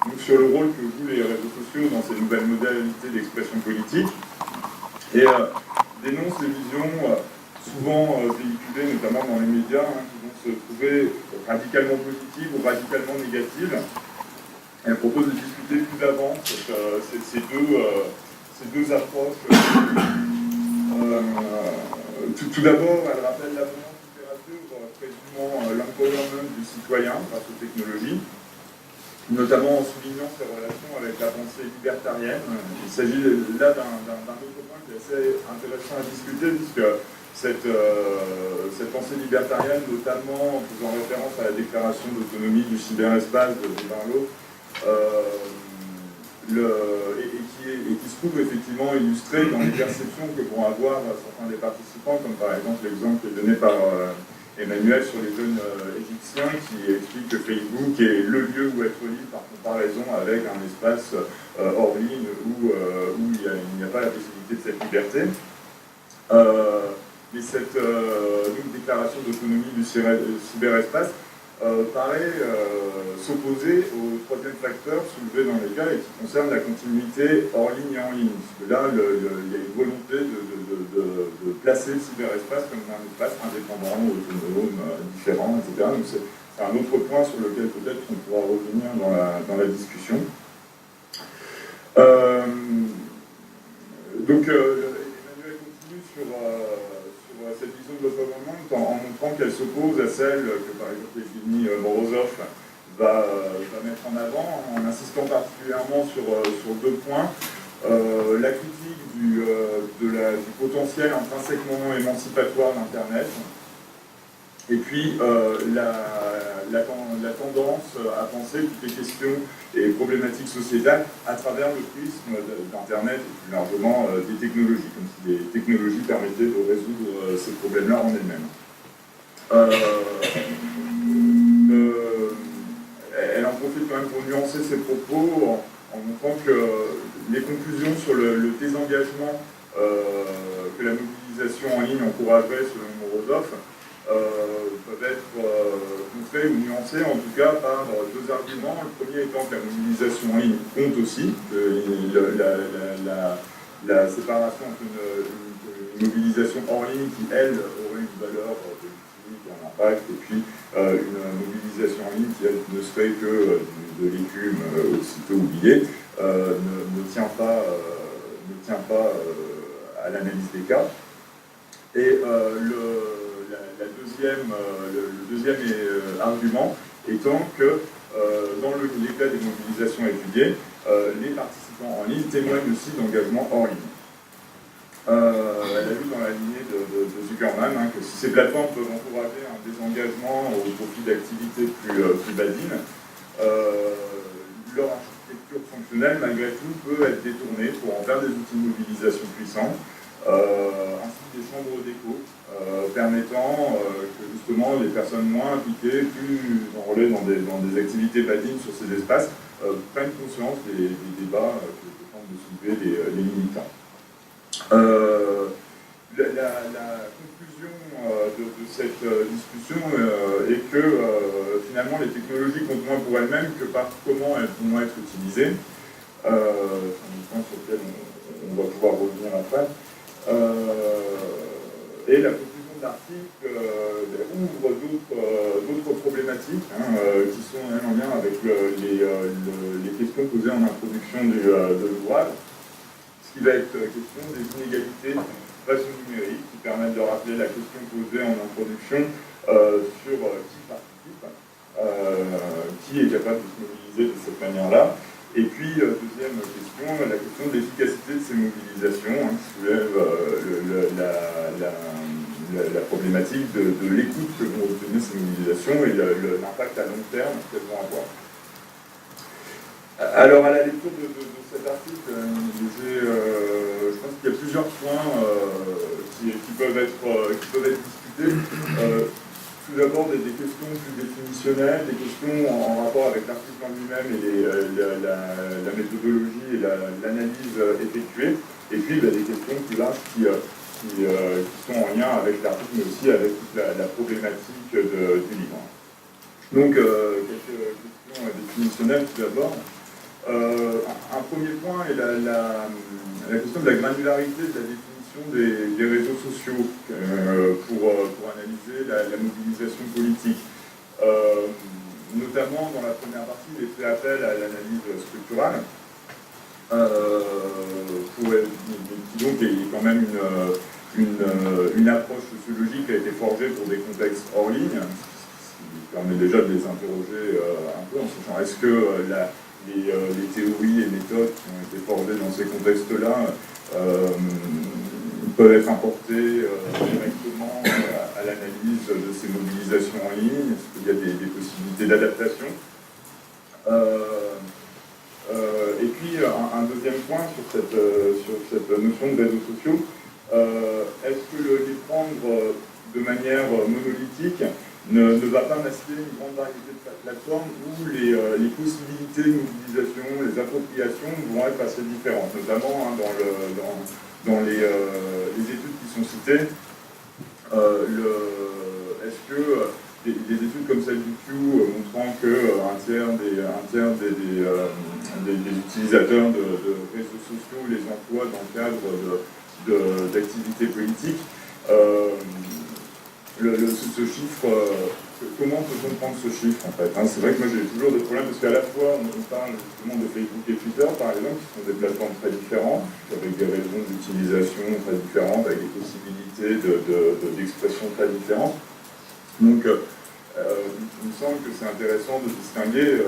donc sur le rôle que jouent les réseaux sociaux dans ces nouvelles modalités d'expression politique, et dénonce les visions souvent véhiculées, notamment dans les médias, qui vont se trouver radicalement positives ou radicalement négatives. Elle propose de discuter plus d'avance ces deux approches. Tout d'abord, elle rappelle l'abondance littérature présumant l'empowerment du citoyen grâce aux technologies, notamment en soulignant ses relations avec la pensée libertarienne. Il s'agit là d'un autre point qui est assez intéressant à discuter, puisque cette pensée libertarienne, notamment en faisant référence à la déclaration d'autonomie du cyberespace de Barlow, et qui se trouve effectivement illustrée dans les perceptions que vont avoir certains des participants, comme par exemple l'exemple donné par Emmanuel sur les jeunes égyptiens qui explique que Facebook est le lieu où être libre par comparaison avec un espace hors ligne où il n'y a pas la possibilité de cette liberté. Mais cette déclaration d'autonomie du cyberespace paraît s'opposer au troisième facteur soulevé dans les cas et qui concerne la continuité hors ligne et en ligne. Parce que là, il y a une volonté de placer le cyberespace comme un espace indépendant, autonome, différent, etc. Donc c'est un autre point sur lequel peut-être on pourra revenir dans la discussion. Emmanuel continue sur cette vision de l'empowerment en montrant qu'elle s'oppose à celle que, par exemple, Evgeny Morozov va mettre en avant, en insistant particulièrement sur deux points. La critique du potentiel intrinsèquement émancipatoire d'Internet, et puis la tendance à penser toutes les questions et problématiques sociétales à travers le prisme d'Internet et plus largement des technologies, comme si les technologies permettaient de résoudre ces problèmes-là en elles-mêmes. Elle en profite quand même pour nuancer ses propos en montrant que les conclusions sur le désengagement que la mobilisation en ligne encouragerait selon Morozov peuvent être contrées ou nuancées en tout cas par deux arguments. Le premier étant que la mobilisation en ligne compte aussi, que la séparation entre une mobilisation hors ligne qui, elle, aurait une valeur politique, un impact, et puis une mobilisation en ligne qui, elle, ne serait que de l'écume aussitôt oubliée, ne tient pas à l'analyse des cas. Et le deuxième argument étant que dans les cas des mobilisations étudiées, les participants en ligne témoignent aussi d'engagement hors ligne. Elle a vu dans la lignée de Zuckerman que si ces plateformes peuvent encourager un désengagement au profit d'activités plus badines, leur architecture fonctionnelle, malgré tout, peut être détournée pour en faire des outils de mobilisation puissants, ainsi que des chambres d'écho permettant que justement les personnes moins impliquées, plus enrôlées dans des activités badines sur ces espaces, prennent conscience des débats que tentent de soulever les militants. La conclusion de cette discussion est que finalement les technologies comptent moins pour elles-mêmes que par comment elles vont être utilisées. C'est un point sur lequel on va pouvoir revenir après. Et la conclusion de l'article ouvre d'autres problématiques qui sont en lien avec les questions posées en introduction de l'ouvrage. Ce qui va être question des inégalités face au numérique, qui permettent de rappeler la question posée en introduction sur qui participe, qui est capable de se mobiliser de cette manière-là. Et puis, deuxième question, la question de l'efficacité de ces mobilisations, qui soulève la problématique de l'écoute que vont obtenir ces mobilisations et l'impact à long terme qu'elles vont avoir. Alors, à la lecture de cet article, je pense qu'il y a plusieurs points qui peuvent être discutés. Tout d'abord, des questions plus définitionnelles, des questions en rapport avec l'article en lui-même et la méthodologie et l'analyse effectuée. Et puis, des questions plus larges qui sont en lien avec l'article, mais aussi avec toute la problématique du livre. Donc, quelques questions définitionnelles tout d'abord. Un premier point est la question de la granularité de la définition des réseaux sociaux pour analyser la mobilisation politique. Notamment dans la première partie, il est fait appel à l'analyse structurale, qui donc est quand même une approche sociologique qui a été forgée pour des contextes hors ligne, ce qui permet déjà de les interroger un peu en sachant est-ce que les théories et méthodes qui ont été forgées dans ces contextes-là peuvent être importées directement à l'analyse de ces mobilisations en ligne. Est-ce qu'il y a des possibilités d'adaptation? Et puis un deuxième point sur cette notion de réseaux sociaux, est-ce que les prendre de manière monolithique ne va pas masquer une grande variété de plateformes où les possibilités de mobilisation, les appropriations vont être assez différentes, notamment dans les études qui sont citées. Est-ce que des études comme celle du Pew montrant qu'un tiers des utilisateurs de réseaux sociaux les emploient dans le cadre d'activités politiques, ce chiffre, comment peut-on prendre ce chiffre en fait, hein? C'est vrai que moi j'ai toujours des problèmes parce qu'à la fois on parle justement de Facebook et Twitter par exemple, qui sont des plateformes très différentes, avec des raisons d'utilisation très différentes, avec des possibilités d'expression très différentes. Donc il me semble que c'est intéressant de distinguer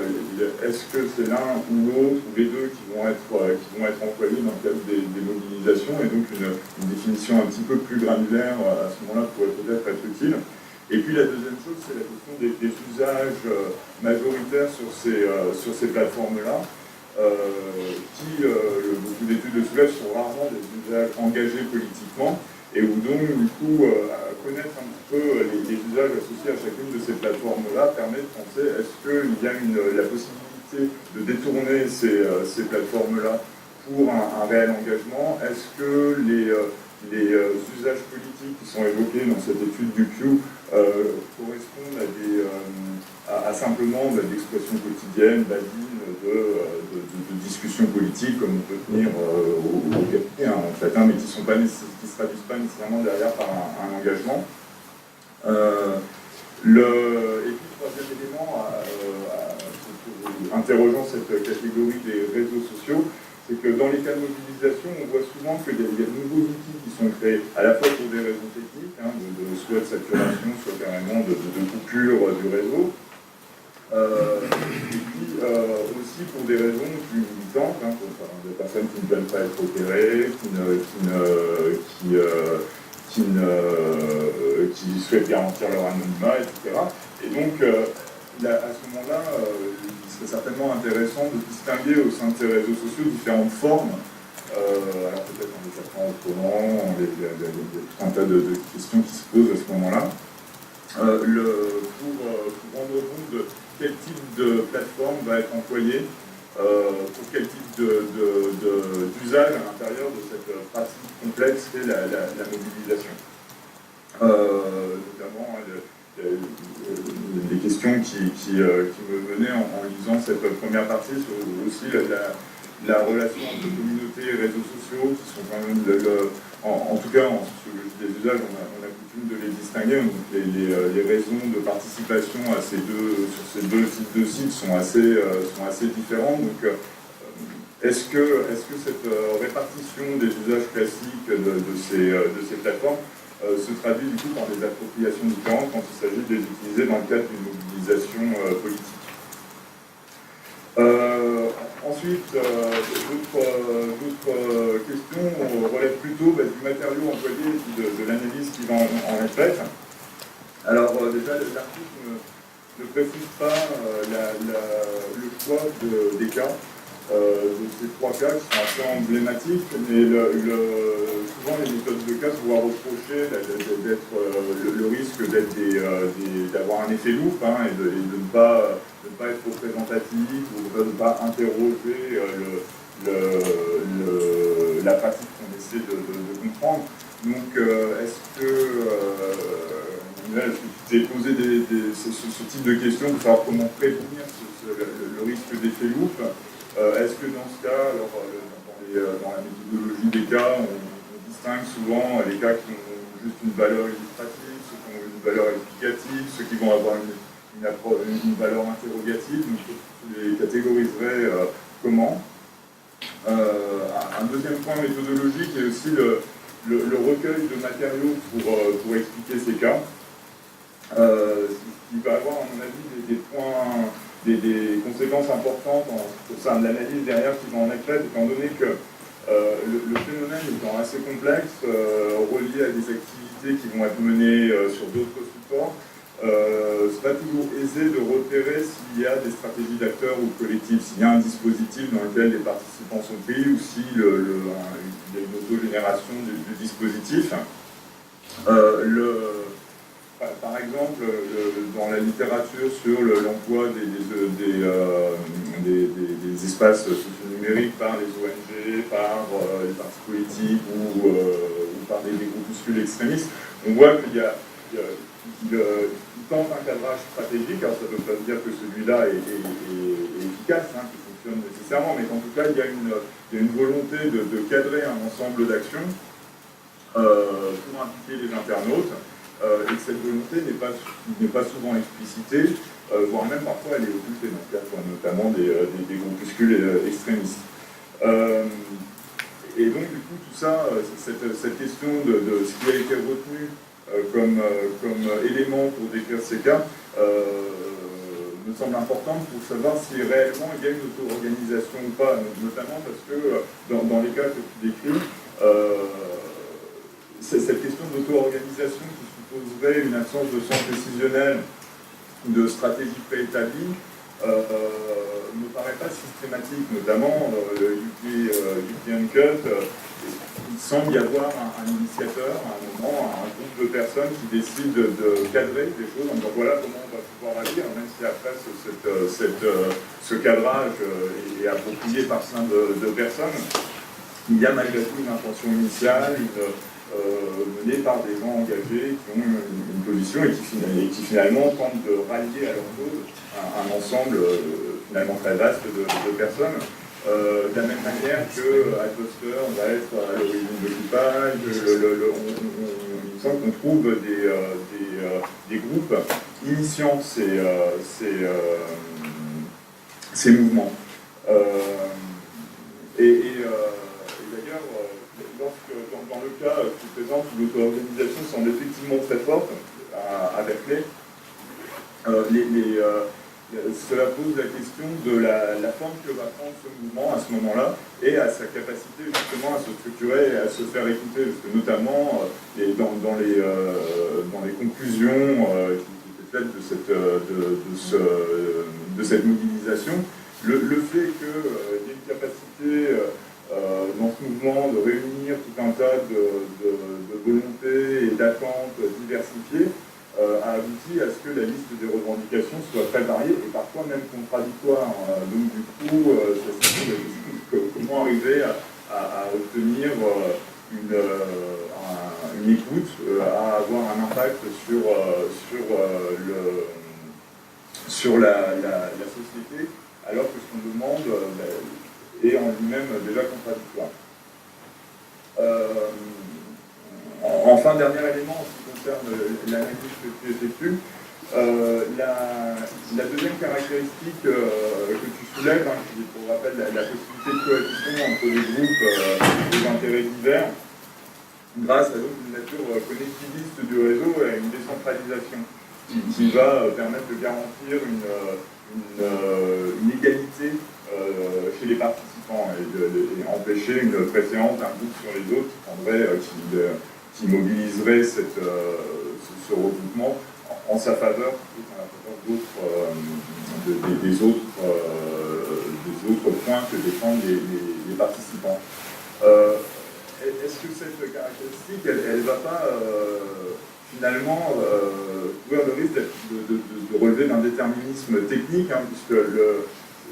est-ce que c'est l'un ou l'autre ou les deux qui vont être employés dans le cadre des mobilisations, et donc une définition un petit peu plus granulaire à ce moment-là pourrait peut-être être utile. Et puis la deuxième chose, c'est la question des usages majoritaires sur ces plateformes-là, qui, beaucoup d'études le soulèvent, sont rarement des usages engagés politiquement, et où donc, du coup, connaître un petit peu les usages associés à chacune de ces plateformes-là permet de penser est-ce qu'il y a la possibilité de détourner ces plateformes-là pour un réel engagement? Est-ce que les usages politiques qui sont évoqués dans cette étude du Pew correspondent à simplement de l'expression quotidienne, badine, de discussions politiques comme on peut tenir au café, hein, en fait, hein, mais qui ne se traduisent pas nécessairement derrière par un engagement. Et puis, troisième élément, interrogeant cette catégorie des réseaux sociaux, c'est que dans les cas de mobilisation, on voit souvent qu'il y a de nouveaux outils qui sont créés, à la fois pour des raisons techniques, hein, soit de saturation, soit carrément de coupure du réseau, et puis aussi pour des raisons plus militantes, hein, pour des personnes qui ne veulent pas être opérées, qui souhaitent garantir leur anonymat, etc. Et donc, à ce moment-là, il serait certainement intéressant de distinguer au sein de ces réseaux sociaux différentes formes. Alors peut-être en les apprenant autrement, il y a tout un tas de questions qui se posent à ce moment-là. Pour rendre compte de quel type de plateforme va être employée, pour quel type d'usage à l'intérieur de cette pratique complexe qu'est la mobilisation. Notamment des questions qui me venaient en lisant cette première partie sur aussi la relation entre communauté et réseaux sociaux, qui sont quand même, en tout cas en sociologie des usages, on a coutume de les distinguer. Donc les raisons de participation sur ces deux types de sites sont assez différentes. Donc, est-ce que cette répartition des usages classiques de ces plateformes se traduit du coup par des appropriations différentes quand il s'agit de les utiliser dans le cadre d'une mobilisation politique? Ensuite, d'autres questions relèvent plutôt du matériau employé et de l'analyse qui va en être faite. Alors déjà, l'article ne précise pas le choix des cas. De ces trois cas qui sont assez emblématiques, mais souvent les méthodes de cas se voient reprocher d'être le risque d'avoir un effet loupe, hein, et de ne pas être représentatif ou de ne pas interroger la pratique qu'on essaie de comprendre. Donc est-ce que tu t'es posé ce type de questions pour savoir comment prévenir le risque d'effet loupe? Est-ce que dans ce cas, alors, dans la méthodologie des cas, on distingue souvent les cas qui ont juste une valeur illustrative, ceux qui ont une valeur explicative, ceux qui vont avoir une valeur interrogative, donc je les catégoriserai comment. Un deuxième point méthodologique est aussi le recueil de matériaux pour expliquer ces cas. Il va avoir, à mon avis, des conséquences importantes au sein de l'analyse derrière qui va en être faite, étant donné que le phénomène étant assez complexe, relié à des activités qui vont être menées sur d'autres supports, c'est pas toujours aisé de repérer s'il y a des stratégies d'acteurs ou de collectifs, s'il y a un dispositif dans lequel les participants sont pris ou s'il y a une autogénération du dispositif. Par exemple, dans la littérature sur l'emploi des espaces socio-numériques par les ONG, par les partis politiques ou par des groupuscules extrémistes, on voit qu'il tente un cadrage stratégique. Alors ça ne veut pas dire que celui-là est efficace, qui fonctionne nécessairement, mais en tout cas, il y a une volonté de cadrer un ensemble d'actions pour impliquer les internautes. Et que cette volonté n'est pas souvent explicitée, voire même parfois elle est occultée, dans le cas notamment des groupuscules extrémistes. Et donc du coup tout ça, cette question de ce qui a été retenu comme élément pour décrire ces cas me semble importante pour savoir si réellement il y a une auto-organisation ou pas, notamment parce que dans les cas que tu décris, c'est cette question d'auto-organisation qui supposerait une absence de sens décisionnel, de stratégie préétablie, ne paraît pas systématique, notamment UP Uncut. Il semble y avoir un initiateur, à un moment, un groupe de personnes qui décident de cadrer des choses en disant voilà comment on va pouvoir agir, même si après ce cadrage est approprié par plein de personnes. Il y a malgré tout une intention initiale, menée par des gens engagés qui ont une position et qui finalement tentent de rallier à leur cause un ensemble finalement très vaste de personnes. De la même manière que Adbuster va être à l'origine de l'occupage, il me semble qu'on trouve des groupes initiant ces mouvements. D'ailleurs, dans le cas qui présente où l'auto-organisation semble effectivement très forte à Berkeley, cela pose la question de la forme que va prendre ce mouvement à ce moment-là et à sa capacité justement à se structurer et à se faire écouter, parce que notamment dans les conclusions qui étaient faites de cette mobilisation, le fait qu'il y ait une capacité dans ce mouvement de réunir tout un tas de volontés et d'attentes diversifiées a abouti à ce que la liste des revendications soit très variée et parfois même contradictoire. Donc du coup, ça se pose comment arriver à obtenir une écoute, à avoir un impact sur la société, alors que ce qu'on demande est en lui-même déjà contradictoire. Enfin, dernier élément en ce qui concerne l'analyse que tu effectues, la deuxième caractéristique que tu soulèves, qui est pour rappel la possibilité de coalition entre des groupes d'intérêts divers, grâce à une nature connectiviste du réseau et à une décentralisation qui va permettre de garantir une égalité chez les participants et empêcher une préséance d'un groupe sur les autres qui mobiliserait ce regroupement en sa faveur plutôt qu'en la faveur des autres points que défendent les participants. Est-ce que cette caractéristique, elle ne va pas finalement courir le risque de relever d'un déterminisme technique, puisque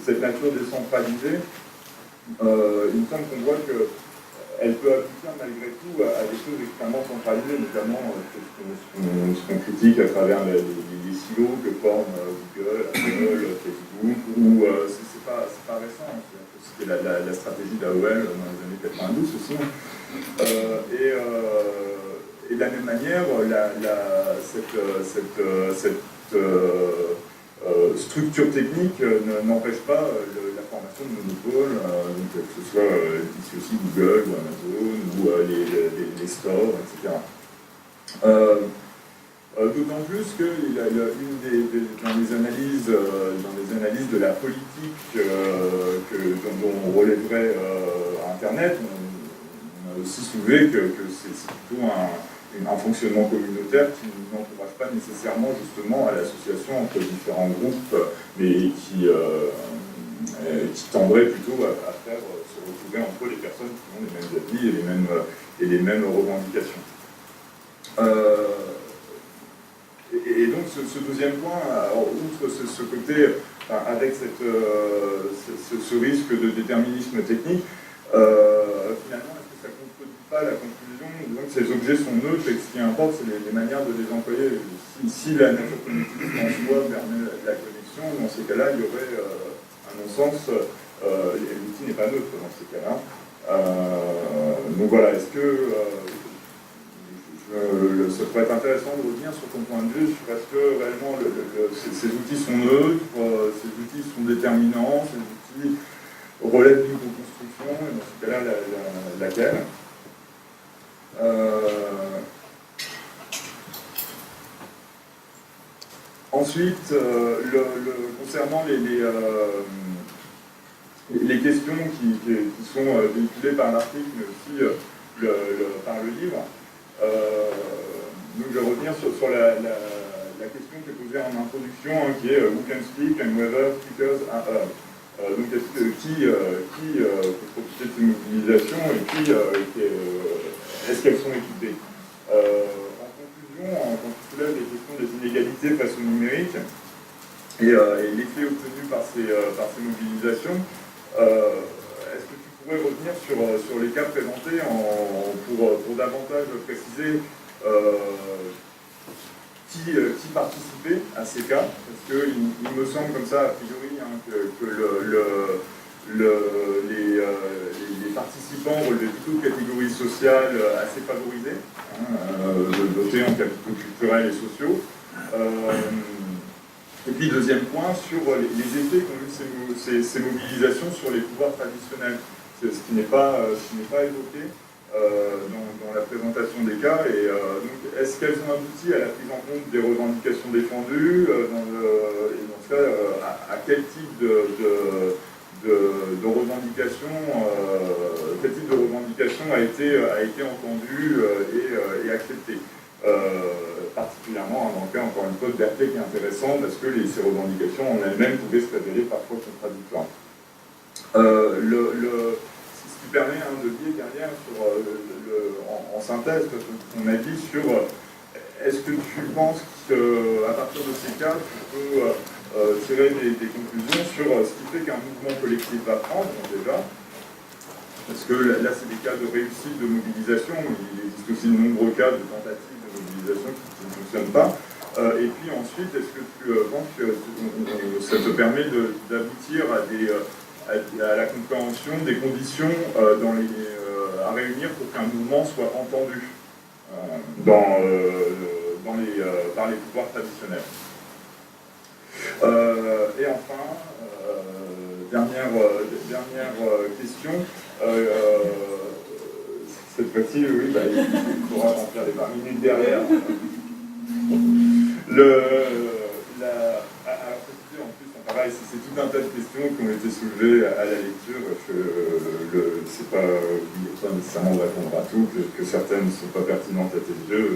cette nature décentralisée, il me semble qu'on voit que elle peut aboutir malgré tout à des choses extrêmement centralisées, notamment ce qu'on critique à travers les silos que forment Google, Apple, Facebook, ou c'est pas récent, c'était la stratégie d'AOL dans les années 92 aussi. Et de la même manière, cette structure technique n'empêche pas la formation de monopoles, que ce soit ici aussi Google ou Amazon ou les stores, etc. D'autant plus que dans les analyses de la politique dont on relèverait Internet, on a aussi soulevé que c'est plutôt un fonctionnement communautaire qui n'encourage pas nécessairement justement à l'association entre différents groupes, mais qui tendrait plutôt à faire se retrouver entre les personnes qui ont les mêmes avis et les mêmes revendications. Et donc ce deuxième point, outre ce côté, avec ce risque de déterminisme technique, finalement, est-ce que ça ne contredit pas la conclusion que ces objets sont neutres et que ce qui importe, c'est les manières de les employer. Si la nature cognitive en soi permet la connexion, dans ces cas-là, il y aurait, à mon sens, l'outil n'est pas neutre dans ces cas-là. Donc voilà, est-ce que ça pourrait être intéressant de revenir sur ton point de vue sur est-ce que réellement ces outils sont neutres, ces outils sont déterminants, ces outils relèvent d'une co-construction, et dans ce cas-là, laquelle Ensuite, concernant les questions qui sont véhiculées par l'article, mais aussi par le livre, donc je vais revenir sur la question qui est posée en introduction, qui est Who can speak and whether speakers are heard. Donc qui peut profiter de ces mobilisations et puis est-ce qu'elles sont équipées. En conclusion, quand tu soulèves les questions des inégalités face au numérique et l'effet obtenu par ces mobilisations, est-ce que tu pourrais revenir sur les cas présentés pour davantage préciser qui participait à ces cas, parce qu'il me semble comme ça, a priori, que les participants relevaient plutôt de catégories sociales assez favorisées, dotées en capitaux culturels et sociaux. Et puis, deuxième point, sur les effets qu'ont eu ces mobilisations sur les pouvoirs traditionnels, ce qui n'est pas évoqué dans la présentation des cas. Et donc, est-ce qu'elles ont abouti à la prise en compte des revendications défendues et dans ce cas, à quel type de revendication a été entendu et accepté, particulièrement dans le cas, encore une fois, de Berkeley, qui est intéressant parce que ces revendications en elles-mêmes pouvaient se révéler parfois contradictoires. Ce qui permet de lier derrière en synthèse ton avis sur est-ce que tu penses qu'à partir de ces cas, tu peux tirer des conclusions sur ce qui fait qu'un mouvement collectif va prendre déjà, parce que là c'est des cas de réussite de mobilisation, mais il existe aussi de nombreux cas de tentatives de mobilisation qui ne fonctionnent pas. Et puis ensuite, est-ce que tu penses que ça te permet d'aboutir à la compréhension des conditions à réunir pour qu'un mouvement soit entendu par les pouvoirs traditionnels. Et enfin, dernière question. Cette fois-ci, oui, il faudra remplir les 20 minutes derrière. Pareil, c'est tout un tas de questions qui ont été soulevées à la lecture. C'est pas nécessairement de répondre à tout, que certaines ne sont pas pertinentes à tes yeux.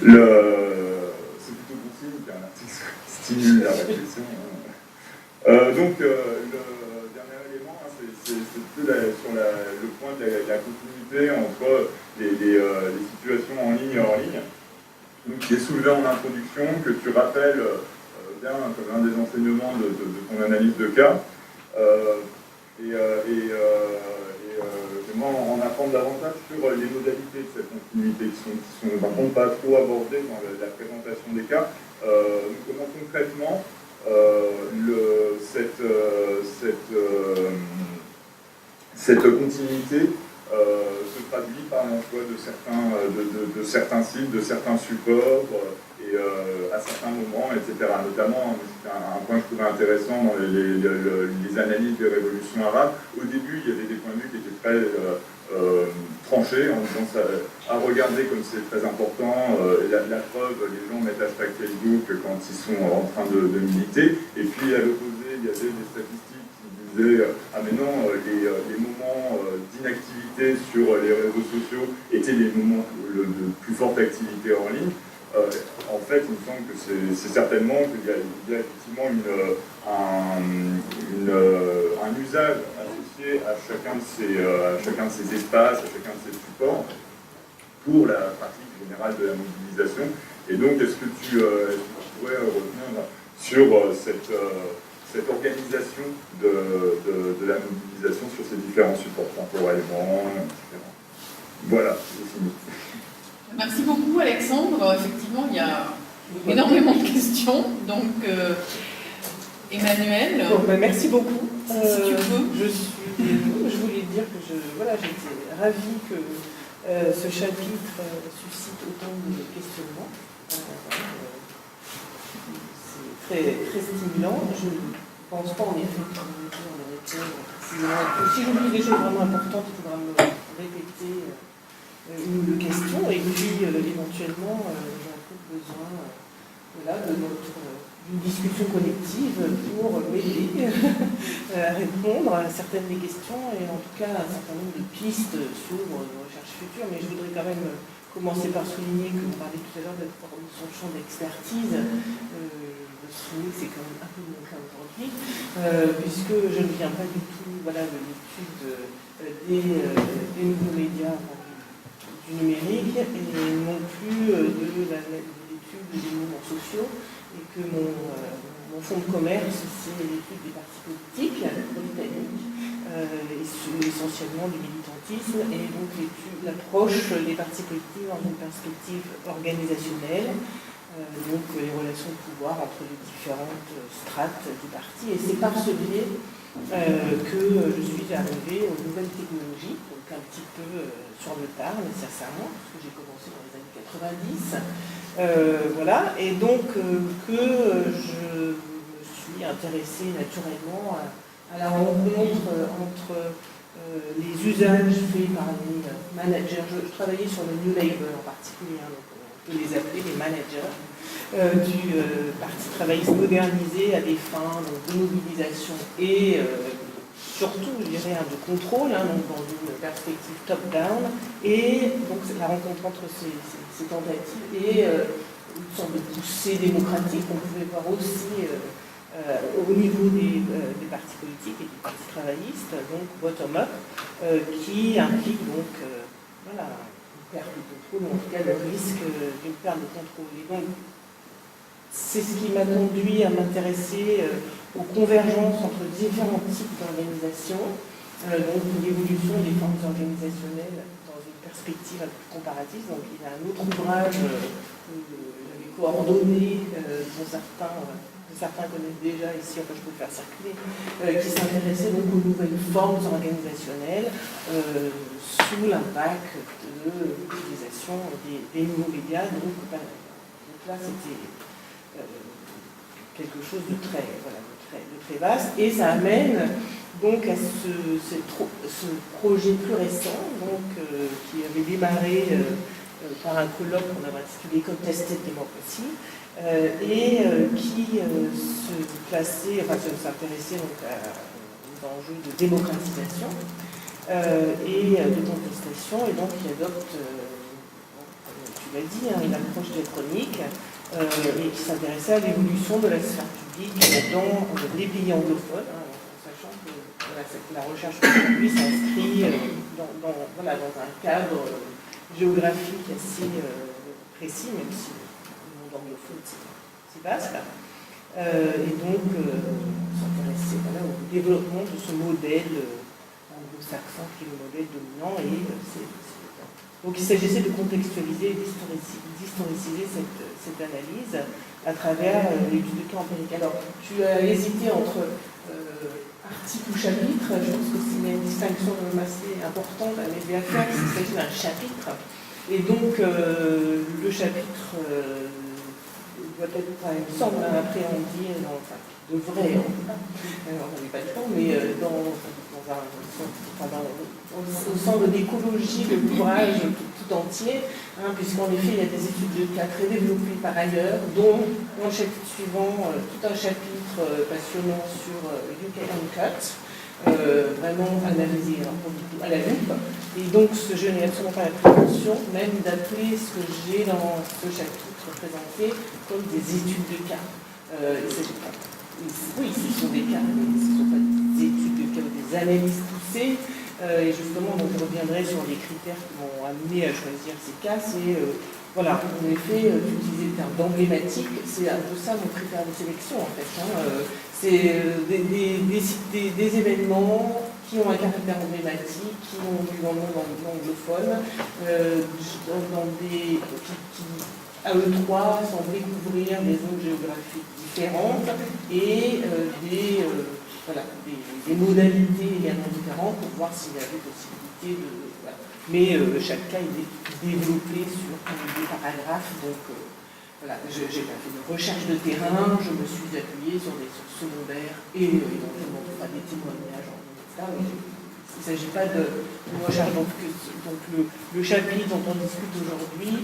C'est plutôt bon signe qu'un article stimule la réflexion. Donc, le dernier élément, c'est sur le point de la continuité entre les situations en ligne et hors ligne, donc, qui est soulevé en introduction, que tu rappelles comme un des enseignements de ton analyse de cas. J'aimerais justement en apprendre davantage sur les modalités de cette continuité qui sont par contre pas trop abordées dans la présentation des cas. Comment concrètement cette continuité se traduit par l'emploi de certains sites, de certains supports, et à certains moments, etc. Notamment, c'est un point que je trouvais intéressant dans les analyses des révolutions arabes. Au début, il y avait des points de vue qui étaient très tranchés, en disant ça, à regarder comme c'est très important, la preuve, les gens mettent hashtag Facebook quand ils sont en train de militer, et puis à l'opposé, il y avait des statistiques qui disaient ah mais non, les moments d'inactivité sur les réseaux sociaux étaient les moments de plus forte activité en ligne. En fait, il me semble que c'est certainement qu'il y a effectivement un usage associé à chacun de ces espaces, à chacun de ces supports, pour la pratique générale de la mobilisation. Et donc, est-ce que tu pourrais revenir sur cette organisation de la mobilisation sur ces différents supports temporellement, etc. Voilà, c'est fini. Merci beaucoup Alexandre. Effectivement, il y a énormément de questions. Donc, Emmanuel. Bon, merci beaucoup. Si tu peux. Je voulais dire que j'étais ravie que ce chapitre suscite autant de questionnements. C'est très, très stimulant. Je ne pense pas en effet qu'on répondre précisément. Si j'oublie des choses vraiment importantes, il faudra me répéter une question, et puis éventuellement j'ai besoin d'une discussion collective pour m'aider à répondre à certaines des questions et en tout cas un certain nombre de pistes sur nos recherches futures. Mais je voudrais quand même commencer par souligner que vous parliez tout à l'heure de son champ d'expertise. Je souligne que c'est quand même un peu mon cas aujourd'hui, puisque je ne viens pas du tout de l'étude des nouveaux médias du numérique et non plus de l'étude des mouvements sociaux, et que mon fonds de commerce, c'est l'étude des partis politiques britanniques, essentiellement du militantisme, et donc l'approche des partis politiques dans une perspective organisationnelle, donc les relations de pouvoir entre les différentes strates du parti. Et c'est par ce biais que je suis arrivée aux nouvelles technologies, donc un petit peu sur le tard nécessairement, parce que j'ai commencé dans les années 90. Voilà, et donc que je me suis intéressée naturellement à la rencontre entre les usages faits par les managers. Je travaillais sur le New Labour en particulier, donc on peut les appeler les managers du Parti travailliste modernisé à des fins de mobilisation et surtout, je dirais, de contrôle, donc dans une perspective top-down, et donc la rencontre entre ces tentatives et une sorte de poussée démocratique qu'on pouvait voir aussi au niveau des partis politiques et des partis travaillistes, donc bottom-up, qui implique donc une perte de contrôle, ou en tout cas le risque d'une perte de contrôle. Et donc, c'est ce qui m'a conduit à m'intéresser aux convergences entre différents types d'organisations, donc l'évolution des formes organisationnelles dans une perspective un peu comparative. Donc il y a un autre ouvrage que j'avais coordonné, dont certains connaissent déjà ici, enfin je peux le faire circuler, qui s'intéressait donc aux nouvelles formes organisationnelles sous l'impact de l'utilisation des nouveaux médias. Donc là c'était quelque chose de très vaste, et ça amène donc à ce projet plus récent, donc, qui avait démarré par un colloque qu'on avait intitulé Contested Democracy, et qui s'intéressait donc aux enjeux de démocratisation et de contestation, et donc qui adopte, comme tu l'as dit, une approche diachronique, et qui s'intéressait à l'évolution de la sphère publique dans les pays anglophones, sachant que la recherche aujourd'hui s'inscrit dans un cadre géographique assez précis, même si le monde anglophone c'est vaste, et donc s'intéresser au développement de ce modèle anglo-saxon qui est le modèle dominant. Donc il s'agissait de contextualiser et d'historiciser cette analyse à travers l'étude de cas empirique. Alors, tu as hésité entre article ou chapitre. Je pense que c'est une distinction assez importante à faire s'il s'agit d'un chapitre. Et donc, le chapitre doit être, il me semble, appréhendé, devrait, on n'avait pas le temps, mais au centre d'écologie de l'ouvrage tout entier, puisqu'en effet, il y a des études de cas très développées par ailleurs, dont dans le chapitre suivant, tout un chapitre passionnant sur UK Uncut, vraiment analysé à la loupe. Et donc, je n'ai absolument pas la prétention même d'appeler ce que j'ai dans ce chapitre présenté comme des études de cas. Oui, ce sont des cas, mais ce ne sont pas des études de cas ou des analyses poussées. Et justement, donc, je reviendrai sur les critères qui m'ont amené à choisir ces cas. C'est, voilà, en effet, d'utiliser le terme d'emblématique, c'est un peu ça mon critère de sélection, en fait. C'est des événements qui ont un caractère emblématique, qui ont lieu dans le monde anglophone, qui, à eux trois, semblaient couvrir des zones géographiques différentes et des modalités également différentes pour voir s'il y avait possibilité de... Voilà. Mais chaque cas est développé sur des paragraphes, donc voilà, je n'ai pas fait de recherche de terrain, je me suis appuyée sur des sources secondaires et éventuellement des témoignages, etc. Il ne s'agit pas de recherche. Donc le chapitre dont on discute aujourd'hui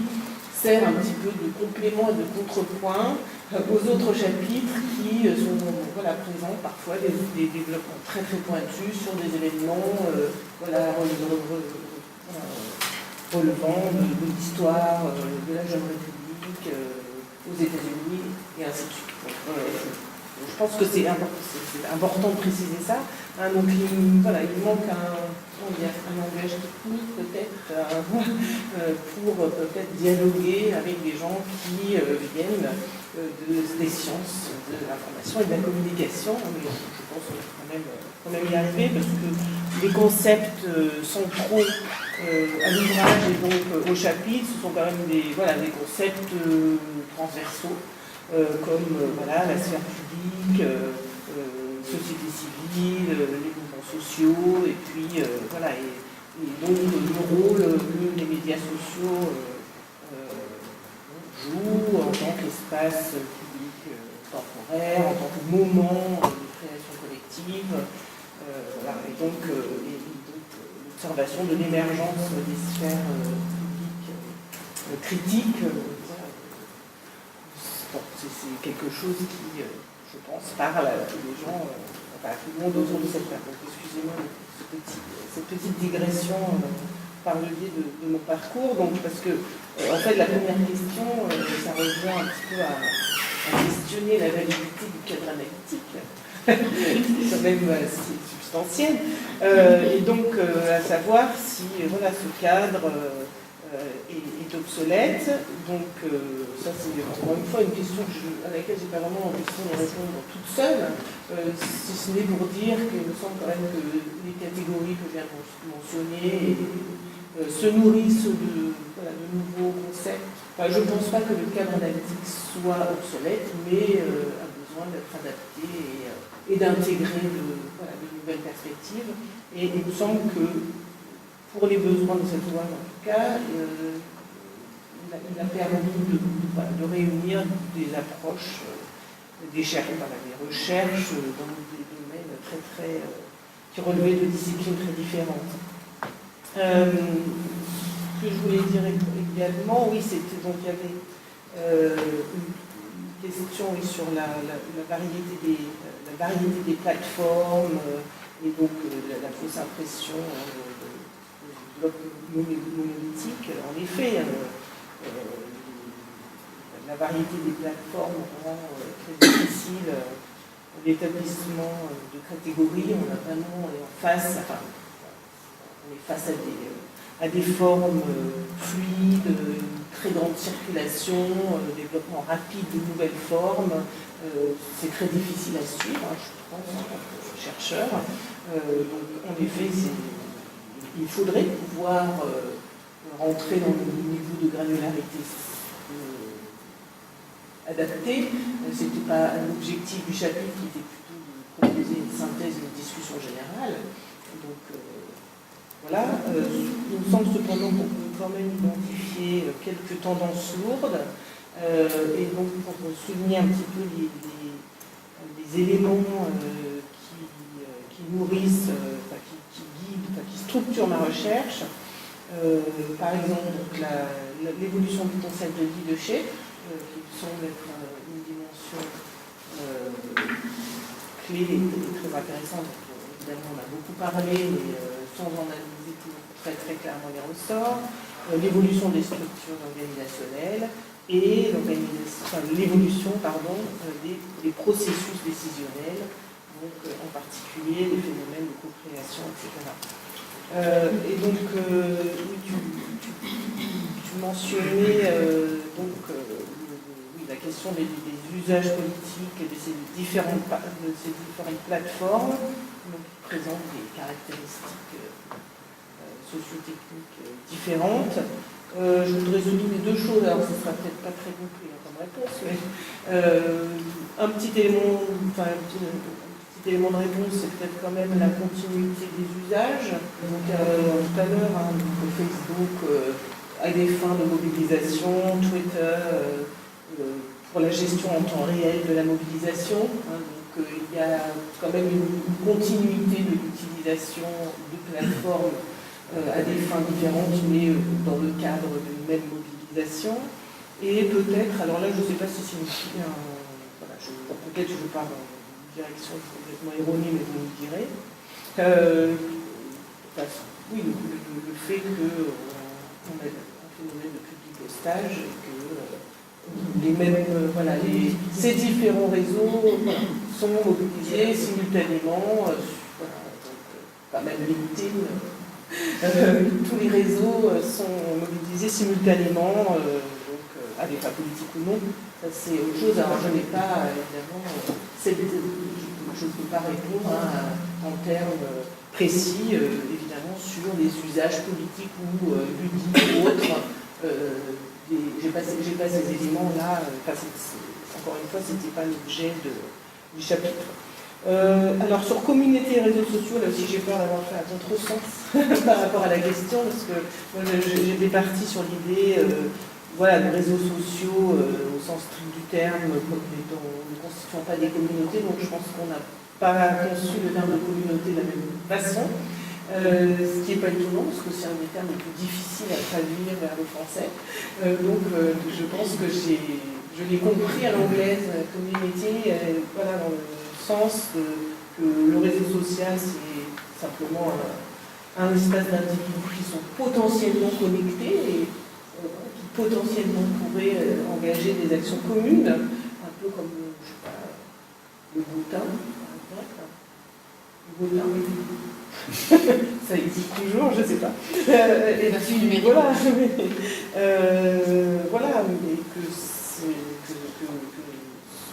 sert un petit peu de complément et de contrepoint aux autres chapitres qui sont présents parfois des développements très très pointus sur des événements relevant de l'histoire de la Jeune République aux États-Unis et ainsi de suite. Je pense que c'est important de préciser ça. Donc il manque un langage technique peut-être pour peut-être dialoguer avec des gens qui viennent des sciences de l'information et de la communication. Mais je pense qu'on va quand même y arriver parce que les concepts centraux à l'ouvrage et donc au chapitre, ce sont quand même des concepts transversaux comme la sphère publique, société civile, les mouvements sociaux, et puis et donc le rôle que les médias sociaux jouent en tant qu'espace public temporaire, en tant que moment de création collective, et donc l'observation de l'émergence des sphères publiques critiques. C'est quelque chose qui, je pense, parle à tous les gens, à tout le monde autour de cette table. Donc, excusez-moi cette petite digression par le biais de mon parcours. Donc, parce que, en fait, la première question, ça revient un petit peu à questionner la validité du cadre analytique. C'est quand même assez substantiel. Et donc, à savoir si ce cadre est obsolète. Donc, ça, c'est encore une fois une question à laquelle je n'ai pas vraiment l'ambition de répondre toute seule, si ce n'est pour dire qu'il me semble quand même que les catégories que je viens de mentionner se nourrissent de nouveaux concepts. Enfin, je ne pense pas que le cadre analytique soit obsolète, mais a besoin d'être adapté et d'intégrer de nouvelles perspectives. Et il me semble que pour les besoins de cette loi, en tout cas, il a permis de réunir des approches, des recherches dans des domaines qui relevaient de disciplines très différentes. Ce que je voulais dire également, oui, c'était donc il y avait une question sur la variété des plateformes et donc la fausse impression de blocs monolithiques. En effet, la variété des plateformes rend très difficile l'établissement de catégories. On a vraiment on est face à des formes fluides, très grande circulation, développement rapide de nouvelles formes, c'est très difficile à suivre, hein, je pense, en tant que chercheur. Donc, en effet, il faudrait pouvoir rentrer dans le niveau de granularité adapté. Ce n'était pas l'objectif du chapitre, qui était plutôt de proposer une synthèse, une discussion générale. Donc, voilà. Il me semble cependant qu'on peut quand même identifier quelques tendances lourdes. Et donc, pour souligner un petit peu les éléments qui nourrissent, qui guident, qui structurent ma recherche, par exemple, l'évolution du concept de leadership, qui semble être une dimension clé et très intéressante. Évidemment, on a beaucoup parlé, mais sans en analyser tout très très clairement les ressorts. L'évolution des structures organisationnelles et l'évolution des processus décisionnels, donc en particulier les phénomènes de co-création, etc. Et donc, tu mentionnais la question des usages politiques et de ces différentes plateformes qui présentent des caractéristiques socio-techniques différentes. Je voudrais souligner deux choses, alors ce ne sera peut-être pas très complet comme réponse, mais un petit élément de réponse, c'est peut-être quand même la continuité des usages. Donc tout à l'heure, Facebook à des fins de mobilisation, Twitter pour la gestion en temps réel de la mobilisation. Donc il y a quand même une continuité de l'utilisation de plateformes à des fins différentes, mais dans le cadre d'une même mobilisation. Et peut-être, alors là je ne sais pas si c'est peut-être je pars dans une direction complètement erronée, mais vous me direz. Oui, le fait qu'on a un phénomène de public-postage et que ces différents réseaux sont mobilisés simultanément, pas même LinkedIn. Tous les réseaux sont mobilisés simultanément, à des fins politiques ou non. Ça, c'est autre chose. Alors, je n'ai pas, évidemment, je ne peux pas répondre en termes précis, évidemment, sur les usages politiques ou ludiques ou autres. J'ai pas ces éléments-là. Encore une fois, ce n'était pas l'objet du chapitre. Alors sur communauté et réseaux sociaux, là aussi j'ai peur d'avoir fait un contresens par rapport à la question, parce que moi j'étais partie sur l'idée de réseaux sociaux au sens strict du terme, comme ne constituant pas des communautés, donc je pense qu'on n'a pas conçu le terme de communauté de la même façon, ce qui n'est pas étonnant, parce que c'est un des termes les plus difficiles à traduire vers le français. Donc je pense que je l'ai compris à l'anglaise, communauté, dans le sens que le réseau social, c'est simplement un espace d'individus qui sont potentiellement connectés et qui potentiellement pourraient engager des actions communes, un peu comme, je sais pas, le boutin, par exemple. Le boutin, ça existe toujours, je ne sais pas. Et puis, mais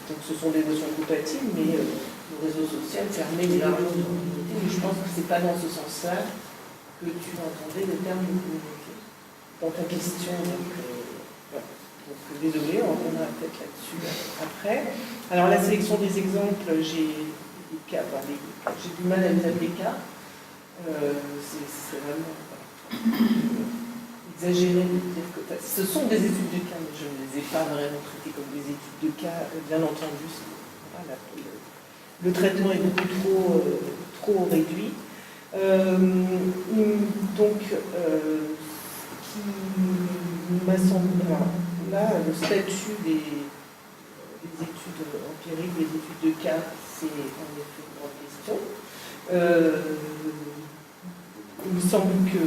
donc ce sont des notions compatibles, mais le réseau social permet d'élargir une communauté, mais je pense que ce n'est pas dans ce sens-là que tu entendais le terme de communauté dans ta question. Donc, désolé, on reviendra peut-être là-dessus après. Alors la sélection des exemples, j'ai du mal à les appeler cas. C'est vraiment exagéré de dire que ce sont des études de cas, mais je ne les ai pas vraiment traitées comme des études de cas, bien entendu. Le traitement est beaucoup trop réduit. Donc, qui m'a semblé, là, le statut des études empiriques, des études de cas, c'est en effet une grande question. Il me semble que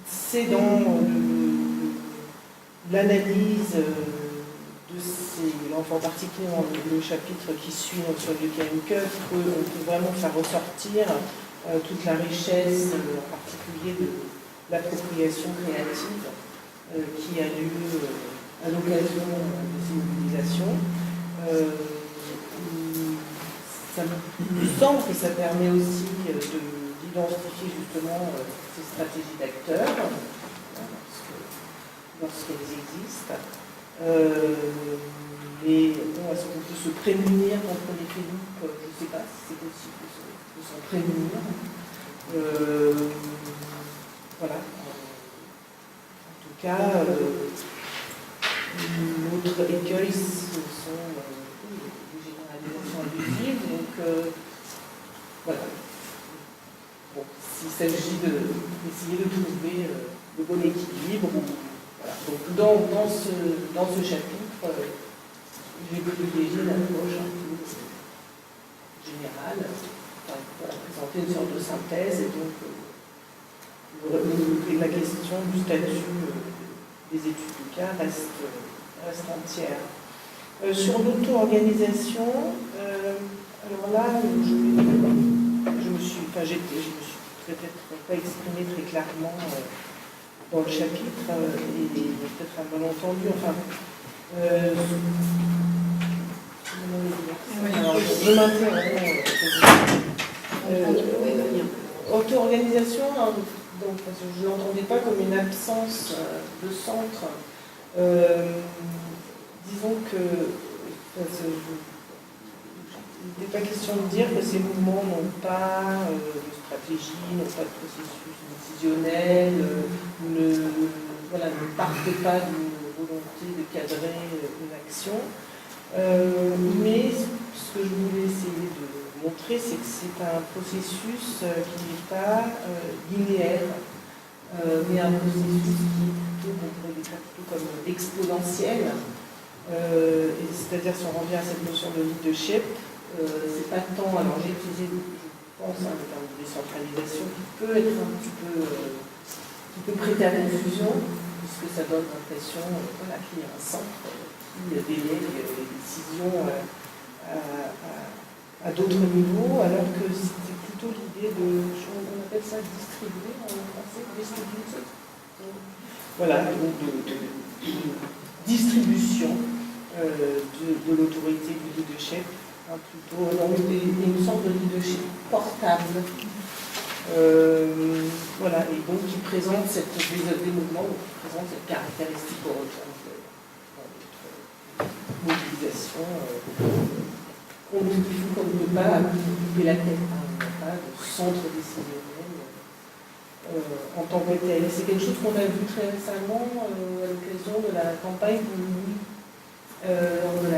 c'est dans l'analyse de ces, en particulier dans le chapitre qui suit sur le KMK, qu'on peut vraiment faire ressortir toute la richesse, en particulier de l'appropriation créative qui a lieu à l'occasion de ces mobilisations. Ça me semble que ça permet aussi d'identifier justement ces stratégies d'acteurs lorsqu'elles existent. Mais bon, est-ce qu'on peut se prémunir contre les Philippe? Je ne sais pas si c'est possible de s'en prémunir. Voilà. En tout cas, l'autre écueil, ce sont les généralisations abusives. Donc, voilà. Bon, s'il s'agit d'essayer de trouver le bon équilibre. Voilà. Donc, dans ce chapitre, j'ai privilégié l'approche un peu générale, pour présenter une sorte de synthèse, et donc la question du statut des études du cas reste entière. Sur l'auto-organisation, alors là, je me suis peut-être pas exprimée très clairement dans le chapitre, et peut-être un malentendu, enfin. Alors, je m'interromps. Auto-organisation, hein, donc, parce que je ne l'entendais pas comme une absence de centre. Disons que il n'est pas question de dire que ces mouvements n'ont pas de stratégie, n'ont pas de processus décisionnel, ne partent pas d'une volonté de cadrer une action. Mais ce que je voulais essayer de montrer, c'est que c'est un processus qui n'est pas linéaire, mais un processus qui est plutôt, on pourrait décrire plutôt comme exponentiel. C'est-à-dire, si on revient à cette notion de leadership, c'est pas tant, alors j'ai utilisé, je pense, le terme de décentralisation qui peut être un petit peu, qui peut prêter à confusion, puisque ça donne l'impression qu'il y a un centre qui délègue les décisions à d'autres niveaux, alors que c'était plutôt l'idée on appelle ça distribuer en français, distribuer. Voilà, donc de distribution de l'autorité du leadership, plutôt une sorte de leadership portable. Voilà, et donc qui présente des mouvements qui présentent cette caractéristique qu'on retrouve dans notre mobilisation, qu'on ne peut pas couper la tête, hein, on n'a pas de centre décisionnel en tant que tel. C'est quelque chose qu'on a vu très récemment à l'occasion de la campagne de Louis, lors de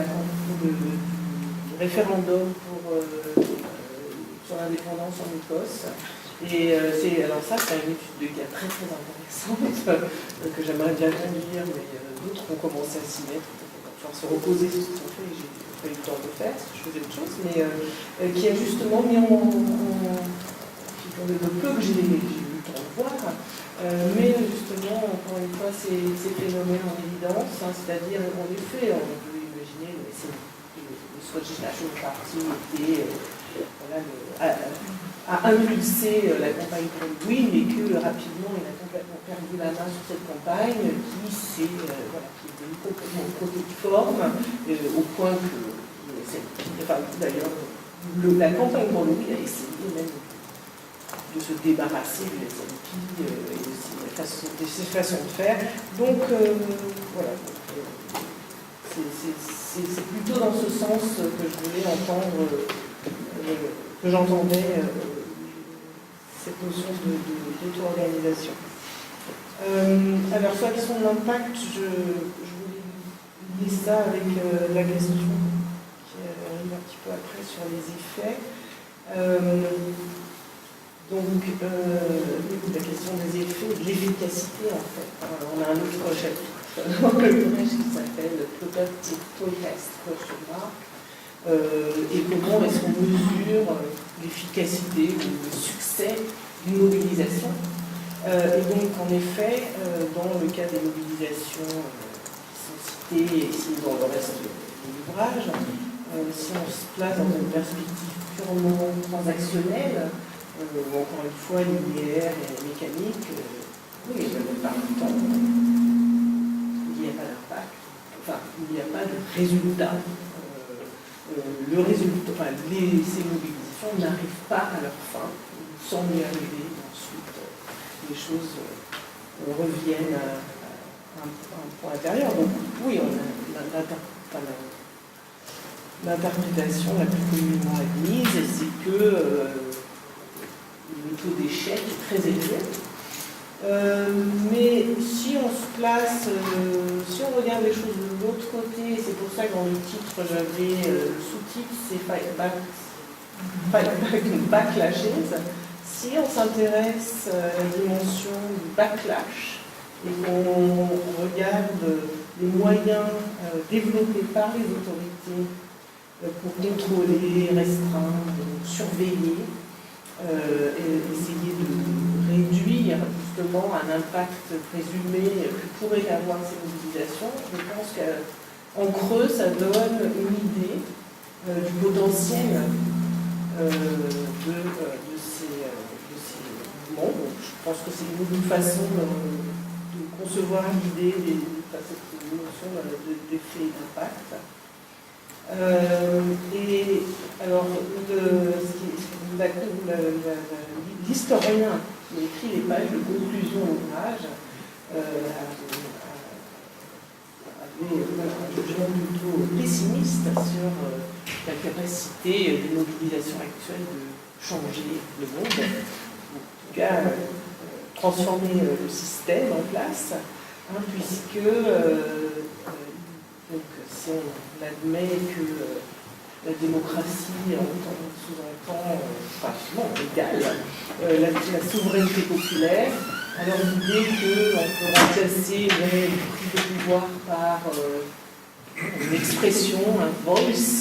du référendum sur l'indépendance en Écosse. Et alors ça, c'est une étude de cas très très intéressante que j'aimerais bien conduire, mais d'autres ont commencé à s'y mettre, pour se reposer sur ce qu'ils ont fait, et j'ai pas eu le temps de le faire, parce que je faisais autre chose, mais qui a justement mis dans le peu que j'ai eu le temps de voir, mais justement, encore une fois, ces phénomènes en évidence, hein, c'est-à-dire, en effet, on peut imaginer le Scottish National Party était a impulsé la campagne pour Louis, mais que rapidement il a complètement perdu la main sur cette campagne qui est devenue complètement protéiforme, au point que d'ailleurs la campagne pour Louis a essayé même de se débarrasser du SNP et de ses façons de faire. Donc voilà. C'est plutôt dans ce sens que je voulais entendre, que j'entendais cette notion d'auto-organisation. Alors, sur la question de l'impact, je voulais lier ça avec la question qui arrive un petit peu après sur les effets. Donc, la question des effets, de l'efficacité, en fait. On a un autre chapitre dans le collège qui s'appelle Productive Protest Question Mark. Et comment est-ce qu'on mesure l'efficacité ou le succès d'une mobilisation. Et donc, en effet, dans le cas des mobilisations qui sont citées et ici dans le reste de l'ouvrage, si on se place dans une perspective purement transactionnelle, encore une fois linéaire et mécanique, oui, la plupart du temps, n'y a pas d'impact, enfin, il n'y a pas de résultat. Le résultat, enfin, ces mobilisations n'arrivent pas à leur fin, sans y arriver. Ensuite, les choses reviennent à un point intérieur. Donc, oui, on a l'interprétation la plus communément admise, c'est que le taux d'échec est très élevé. Mais si on se place, si on regarde les choses de l'autre côté, c'est pour ça que dans le titre j'avais le sous-titre, c'est Fight Back and Backlashes. Si on s'intéresse à la dimension du backlash et qu'on regarde les moyens développés par les autorités pour contrôler, restreindre, surveiller, et essayer de réduire justement un impact présumé que pourraient avoir ces mobilisations, je pense qu'en creux, ça donne une idée du potentiel de ces mouvements. Donc, je pense que c'est une façon de concevoir l'idée cette notion d'effet d'impact. Et alors, l'historien qui a écrit les pages de conclusion de l'ouvrage avait un jugement plutôt pessimiste sur la capacité des mobilisations actuelles de changer le monde, en tout cas transformer le système en place, puisque donc, si on admet que la démocratie sous-entend, égale la souveraineté populaire, alors l'idée qu'on peut remplacer le prise de pouvoir par une expression, un voice,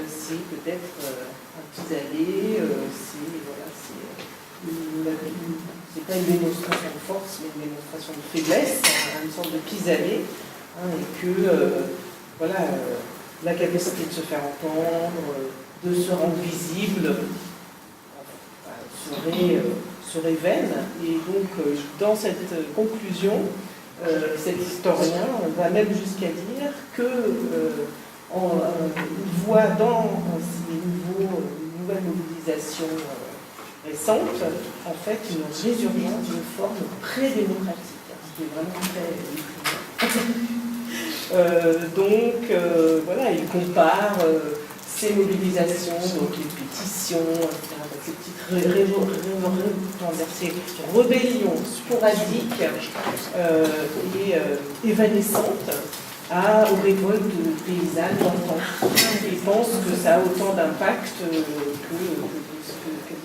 c'est peut-être un pis-aller, c'est pas une démonstration de force, mais une démonstration de faiblesse, une sorte de pis-aller, et que la capacité de se faire entendre, de se rendre visible, serait vaine. Et donc, dans cette conclusion, cet historien va même jusqu'à dire qu'il voit dans ces nouvelles mobilisations récentes, en fait, une résurgence d'une forme pré-démocratique, ce qui est vraiment très il compare ces mobilisations, donc les pétitions, ces petites rébellions sporadiques et évanescentes aux révoltes paysannes d'antan. Il pense que ça a autant d'impact qu'elles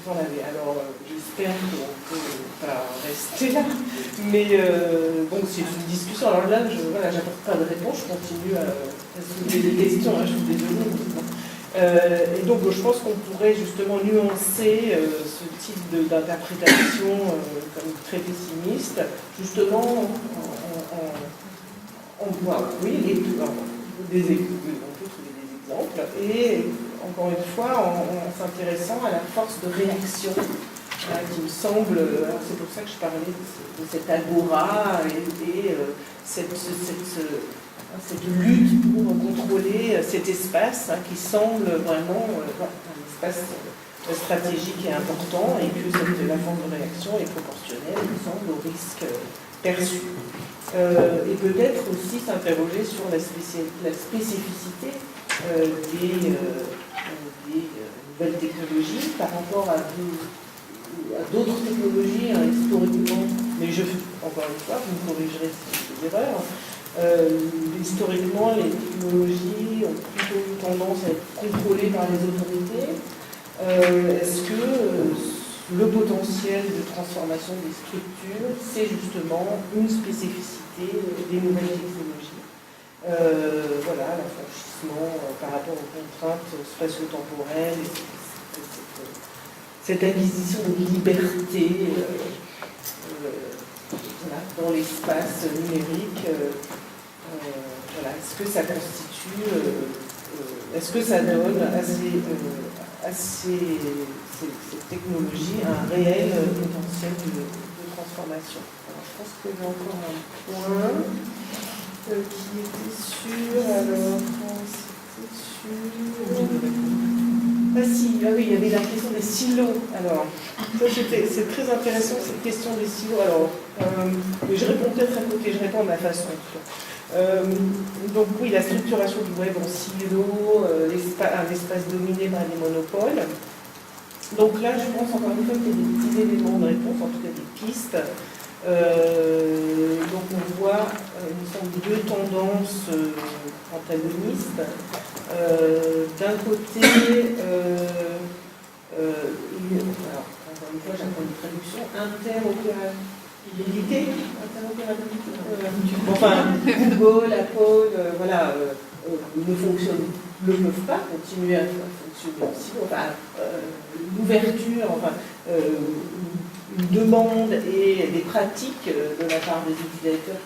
en avaient. Alors, j'espère qu'on ne peut pas rester là, mais c'est une discussion. Alors là, j'apporte pas de réponse, je continue à soulever des questions, je suis désolée. Et donc, je pense qu'on pourrait justement nuancer ce type d'interprétation comme très pessimiste, justement on peut trouver des exemples, et encore une fois, en s'intéressant à la force de réaction qui me semble, c'est pour ça que je parlais de cette agora et cette lutte pour contrôler cet espace qui semble vraiment un espace stratégique et important, et que la forme de réaction est proportionnelle, il me semble, au risque perçu. Et peut-être aussi s'interroger sur la spécificité des nouvelles technologies par rapport à d'autres technologies historiquement, mais encore une fois, vous me corrigerez si c'est des erreurs. Historiquement, les technologies ont plutôt tendance à être contrôlées par les autorités. Est-ce que le potentiel de transformation des structures, c'est justement une spécificité des nouvelles technologies? L'affranchissement par rapport aux contraintes spatio-temporelles, cette acquisition de liberté dans l'espace numérique, est-ce que ça constitue, est-ce que ça donne à ces technologies un réel potentiel de transformation? Alors, je pense que j'ai encore un point. qui était sur. Alors, c'était sur. Ah si, ah oui, il y avait la question des silos. Alors, ça c'est très intéressant cette question des silos. Alors, je réponds peut-être à côté, je réponds à ma façon. Donc oui, la structuration du web en silos, un espace dominé par les monopoles. Donc là, je pense encore une fois qu'il y a des petits éléments de réponse, en tout cas des pistes. Donc on voit, il me semble, deux tendances antagonistes. D'un côté, alors, encore une fois, j'apprends une traduction, interopérabilité, enfin, Google, Apple, voilà, ne peuvent pas continuer à fonctionner aussi. Enfin, l'ouverture, enfin, une demande et des pratiques de la part des utilisateurs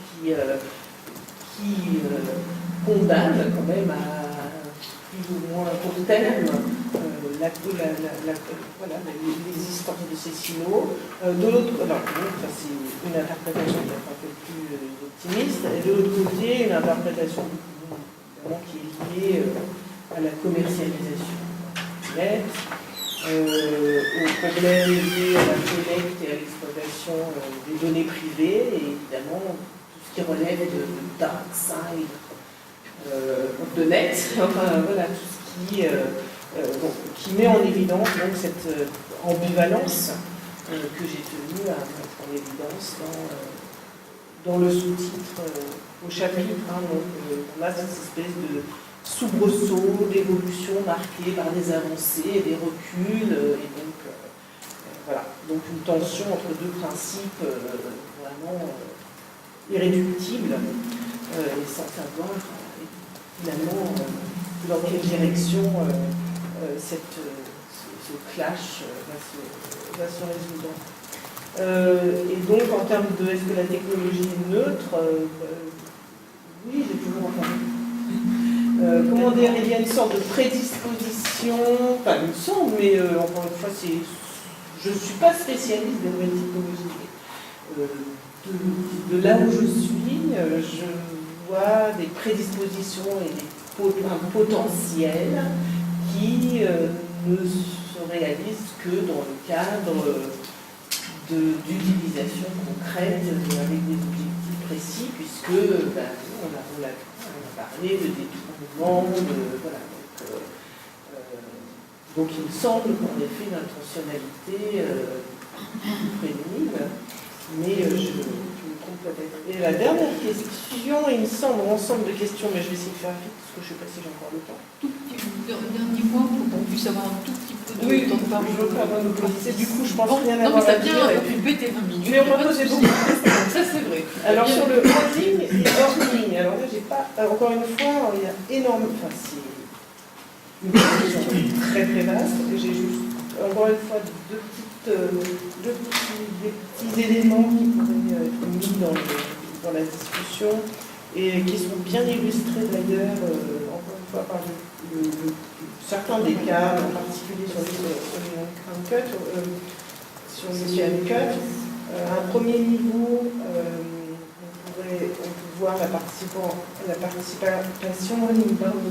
qui condamnent quand même à plus ou moins court terme l'existence de ces silos. De l'autre, alors ça c'est une interprétation peut-être un peu plus optimiste, et de l'autre côté une interprétation qui est liée à la commercialisation du net, aux problèmes liés à la collecte et à l'exploitation des données privées, et évidemment tout ce qui relève de dark side de net, enfin voilà, tout ce qui met en évidence donc, cette ambivalence que j'ai tenu à mettre en évidence dans le sous-titre au chapitre. Donc, on a cette espèce de soubresaut d'évolution marquée par des avancées et des reculs, et donc voilà, donc une tension entre deux principes vraiment irréductibles, et sans savoir finalement dans quelle direction ce clash va se résoudre. Et donc en termes de est-ce que la technologie est neutre, oui, j'ai toujours entendu. Comment dire, il y a une sorte de prédisposition, enfin il me semble, mais encore une fois, je ne suis pas spécialiste des nouvelles technologies. De là où je suis, je vois des prédispositions et un potentiel qui ne se réalise que dans le cadre d'utilisation concrète avec des objectifs précis, puisque on a parlé de détournement, voilà. Donc il me semble qu'en effet l'intentionnalité prédomine, mais je me trompe peut-être. Et la dernière question, il me semble, ensemble de questions, mais je vais essayer de faire vite parce que je ne sais pas si j'ai encore le temps. Tout petit dernier point pour qu'on puisse avoir un tout petit peu de temps de parole. Je veux pas monopoliser, du coup je pense rien non, avoir mais ça à dire. bien occupé tes 20 minutes. Mais on va poser beaucoup de questions. Ça c'est vrai. Alors sur le en ligne et hors ligne, alors là j'ai pas, encore une fois, il y a énormément, enfin c'est une question très très vaste, et j'ai juste encore une fois des petits éléments qui pourraient être mis dans la discussion et qui sont bien illustrés d'ailleurs, encore une fois, par certains des cas, en particulier sur les Uncut, sur les Uncut. À un premier niveau, on peut voir la participation en ligne comme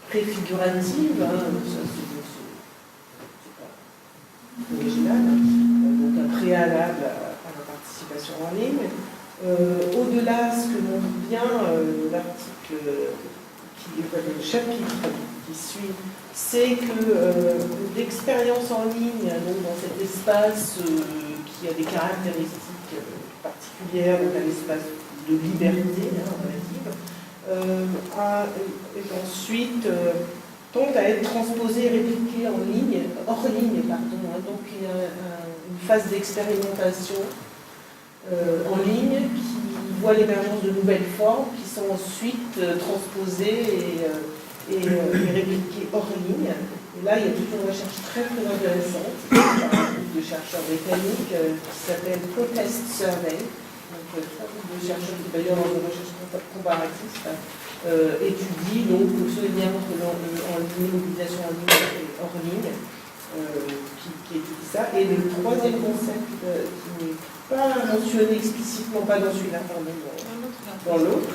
préfigurative, ça c'est pas original, donc un préalable à la participation en ligne. Au-delà, ce que montre bien l'article, le chapitre qui suit, c'est que l'expérience en ligne, donc dans cet espace qui a des caractéristiques particulières, donc un espace de liberté relative, et ensuite tend à être transposé et répliqué hors ligne, donc il y a une phase d'expérimentation en ligne qui voit l'émergence de nouvelles formes qui sont ensuite transposées et répliquées hors ligne. Et là, il y a toute une recherche très très intéressante par un groupe de chercheurs britanniques qui s'appelle Protest Survey. Donc, un groupe de chercheurs qui d'ailleurs dans une recherche comparative étudie donc ce lien entre l'immobilisation en ligne et hors ligne, qui étudie ça. Et le troisième concept qui n'est pas mentionné explicitement, pas dans celui-là, pardon, dans l'autre,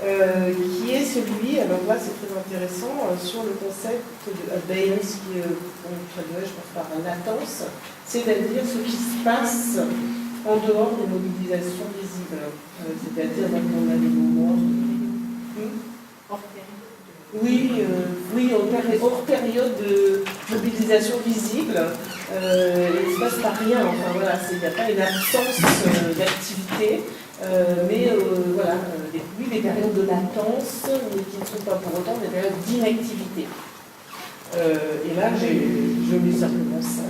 qui est celui, alors là c'est très intéressant, sur le concept de abeyance, qui on traduirait, je pense, par latence, c'est-à-dire ce qui se passe en dehors des mobilisations visibles, c'est-à-dire quand on a des moments... Oui, hors période de mobilisation visible, il ne se passe pas rien, enfin voilà, il n'y a pas une absence d'activité, mais voilà, des périodes de latence, mais qui ne sont pas pour autant des périodes d'inactivité. Et là, je mets simplement ça,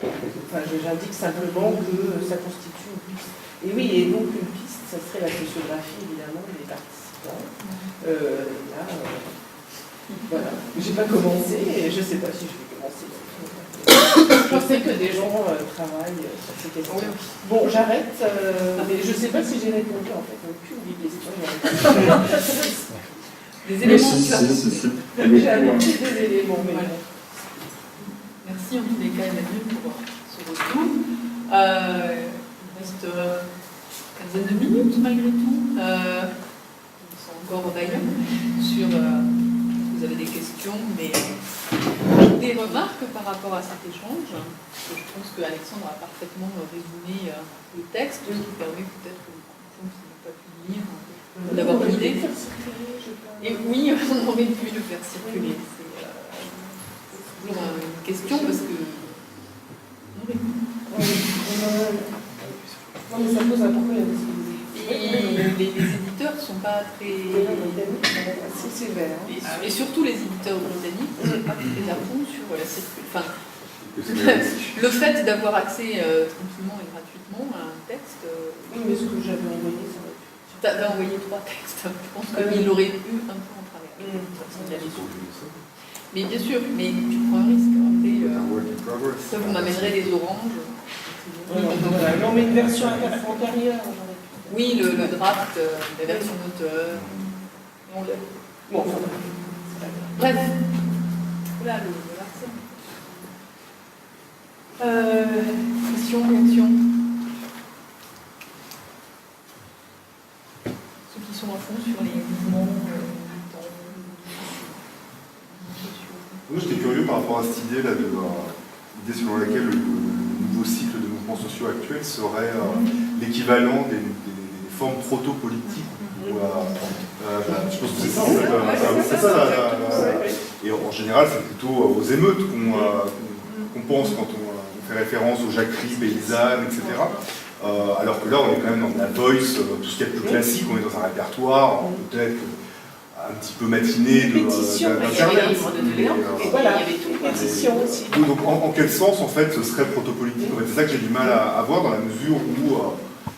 enfin j'indique simplement que ça constitue une piste. Et oui, et donc une piste, ça serait la sociographie évidemment des participants. Là, voilà, j'ai pas commencé et je sais pas si je vais commencer. Je sais que des gens travaillent sur ces questions. Bon, j'arrête, mais je sais pas si j'ai répondu en fait, aucune des questions. Des éléments J'ai apporté des éléments, mais voilà. Merci en tous les cas Emmanuel pour ce retour. Il reste une quinzaine de minutes malgré tout. Encore d'ailleurs sur vous avez des questions, mais des remarques par rapport à cet échange. Je pense qu'Alexandre a parfaitement résumé le texte, ce qui permet peut-être aux gens qui n'ont pas pu lire d'avoir une idée. Et oui, on aurait pu le faire circuler. C'est toujours une question parce que. Non, mais ça pose un problème. Les éditeurs ne sont pas très. C'est sévère. Et surtout les éditeurs britanniques ne sont pas très à fond sur la circulation. Enfin, le fait d'avoir accès tranquillement et gratuitement à un texte. Oui, mais ce que j'avais envoyé, ça va. Tu avais envoyé 3 textes. Je pense qu'il aurait eu un peu en travers. Mais bien sûr, mais tu prends un risque. Après, ça vous m'amènerez des oranges. Non, mais une version antérieure. Oui, le draft, la version d'auteur. Bon, bref. Voilà le question, réaction. Ceux qui sont à fond sur les mouvements Moi, j'étais curieux par rapport à cette idée là, l'idée selon laquelle le nouveau cycle de mouvements sociaux actuels serait l'équivalent des formes proto-politiques. Je pense que c'est ça, en fait. C'est ça, et en général, c'est plutôt aux émeutes qu'on pense quand on fait référence aux jacqueries, paysannes, etc. Alors que là, on est quand même dans la voice, tout ce qui est plus classique, on est dans un répertoire, peut-être un petit peu matiné d'Internet. Voilà, il y avait tout, pétition aussi. Donc en quel sens, en fait, ce serait proto-politique? En fait, c'est ça que j'ai du mal à voir, dans la mesure où...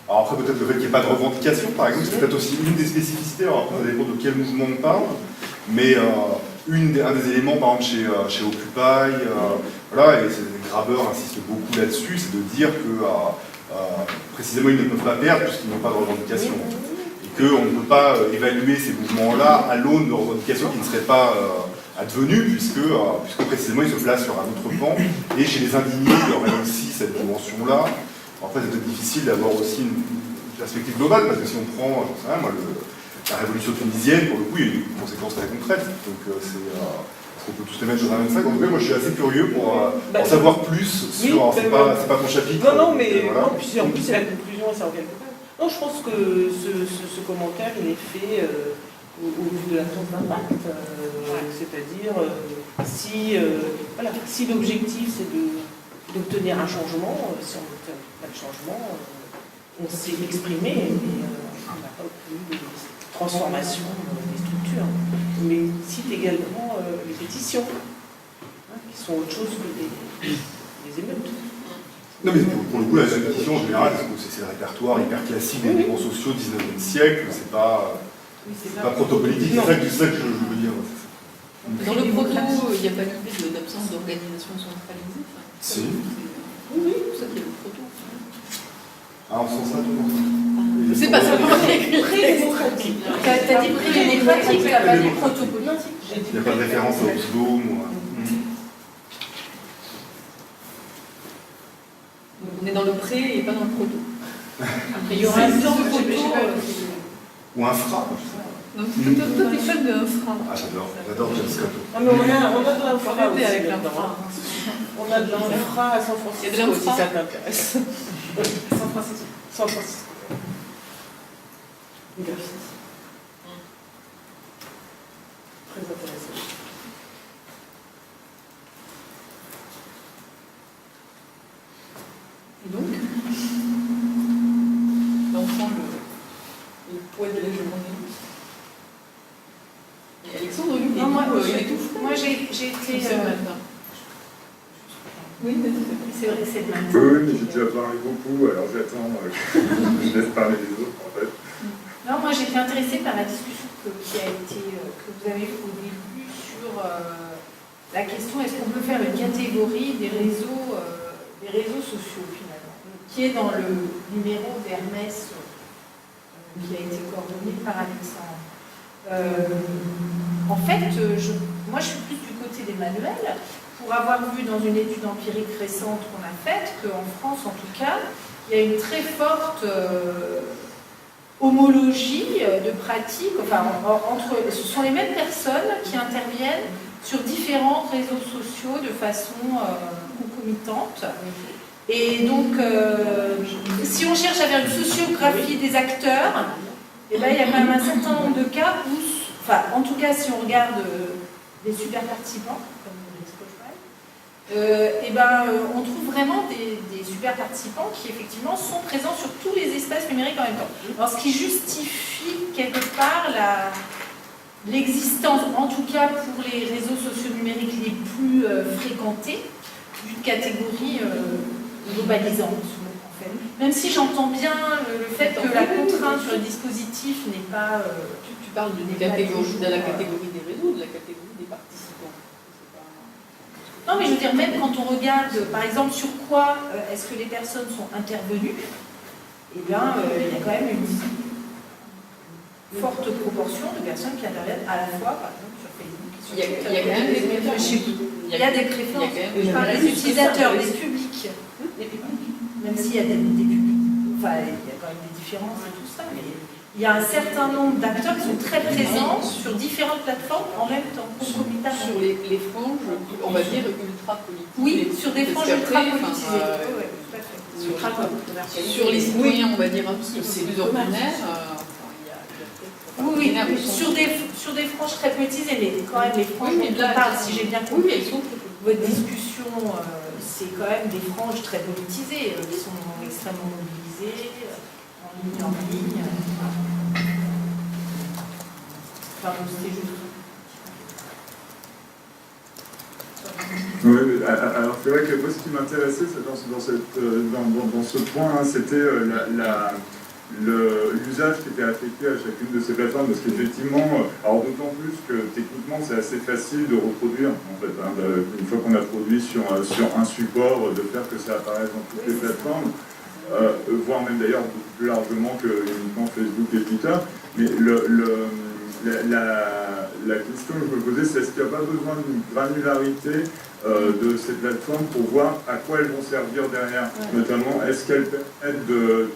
alors après, peut-être le fait qu'il n'y ait pas de revendication, par exemple, c'est peut-être aussi une des spécificités, alors après, ça dépend de quel mouvement on parle, mais un des éléments, par exemple, chez Occupy, voilà, et les graveurs insistent beaucoup là-dessus, c'est de dire que précisément ils ne peuvent pas perdre puisqu'ils n'ont pas de revendication. Et qu'on ne peut pas évaluer ces mouvements-là à l'aune de revendications qui ne seraient pas advenues, puisque précisément ils se placent sur un autre pan. Et chez les indignés, il y aurait aussi cette dimension-là. Après, c'est peut-être difficile d'avoir aussi une perspective globale, parce que si on prend, j'en sais rien, moi, la révolution tunisienne, pour le coup, il y a eu des conséquences très concrètes. Donc, est-ce qu'on peut tous les mettre dans un même sac? En tout cas, moi, je suis assez curieux pour en savoir plus sur. Oui, c'est pas ton chapitre. Non, mais voilà. En plus, c'est la conclusion, c'est en quelque part. Non, je pense que ce commentaire, il est fait au vu de l'absence d'impact. C'est-à-dire, si l'objectif, c'est d'obtenir un changement, si on n'obtient pas de changement, on s'est exprimé, mais on n'a pas obtenu de transformation des structures. Mais il cite également les pétitions, qui sont autre chose que des émeutes. Non, mais pour le coup, la pétition en général, c'est le répertoire hyper classique des mouvements sociaux du 19e siècle, c'est pas proto-politique, c'est ça que je veux dire. Dans le proto, il n'y a pas l'idée d'absence d'organisation centralisée. Si. Oui, c'est ça qui est le proto. Ah, on sent ça tout le monde. C'est pas ça qu'on a écrit. Pré-démocratique. T'as dit pré-démocratique, t'as pas dit proto-politique. Il n'y a pas de référence à Oslo, moi. On est dans le pré et pas dans le proto. Il y aura un temps, Ou infra. Donc, toi, t'es fan de Infra. Ah, j'adore James Scott. Ah, mais on a de l'infra Arrêtez aussi avec là-dedans, l'infra. hein. On a de l'infra à San Francisco, Il y a de l'infra. si ça t'intéresse. San Francisco. San Francisco. Merci. Très intéressant. Et donc, l'enfant, le poids de la journée. Et Alexandre, lui, Non, moi, il est tout fou. j'ai été. C'est le matin. Oui, C'est vrai que c'est le matin. Oui, mais j'ai déjà parlé beaucoup, alors j'attends, je laisse parler les autres en fait. Non, moi j'ai été intéressée par la discussion que vous avez eue au début sur la question est-ce qu'on peut faire une catégorie des réseaux sociaux finalement, qui est dans le numéro d'Hermès qui a été coordonné par Alexandre. En fait, moi je suis plus du côté des manuels, pour avoir vu dans une étude empirique récente qu'on a faite qu'en France en tout cas, il y a une très forte homologie de pratiques, enfin, ce sont les mêmes personnes qui interviennent sur différents réseaux sociaux de façon concomitante. Et donc, si on cherche à faire une sociographie des acteurs, eh ben, il y a quand même un certain nombre de cas où, enfin, en tout cas, si on regarde les super participants, comme on trouve vraiment des super participants qui effectivement sont présents sur tous les espaces numériques en même temps. Alors, ce qui justifie quelque part l'existence, en tout cas pour les réseaux sociaux numériques les plus fréquentés, d'une catégorie globalisante. En fait. Même si j'entends bien le fait que la contrainte sur le dispositif n'est pas... Tu parles de la catégorie des réseaux, de la catégorie des participants. Non, mais je veux dire, même quand on regarde, par exemple, sur quoi est-ce que les personnes sont intervenues, eh bien, il y a quand même une forte proportion de personnes qui interviennent à la fois, par exemple, sur Facebook. Il y a quand même des préférences. Il y a des préférences. Je parle des utilisateurs, des publics. Même s'il y a des publics, enfin, il y a quand même des différences et tout ça, mais il y a un certain nombre d'acteurs qui sont très présents sur différentes plateformes en même temps, concomitamment. Sur les franges, on va dire ultra politisées. Oui, sur des franges ultra politisées. Sur les citoyens, on va dire un petit peu plus ordinaires. Oui, sur des franges très politisées, mais quand même les franges dont on parle, si j'ai bien compris, votre discussion, c'est quand même des franges très politisées, qui sont extrêmement mobilisées, en ligne. Enfin, c'était juste. Oui, alors c'est vrai que moi ce qui m'intéressait dans ce point, hein, c'était l'usage qui était affecté à chacune de ces plateformes, parce qu'effectivement, alors d'autant plus que techniquement c'est assez facile de reproduire, en fait, hein, une fois qu'on a produit sur un support, de faire que ça apparaisse dans toutes les plateformes, voire même d'ailleurs beaucoup plus largement que uniquement Facebook et Twitter. Mais la question que je me posais, c'est est-ce qu'il n'y a pas besoin d'une granularité de ces plateformes pour voir à quoi elles vont servir derrière. Notamment, est-ce qu'elles permettent de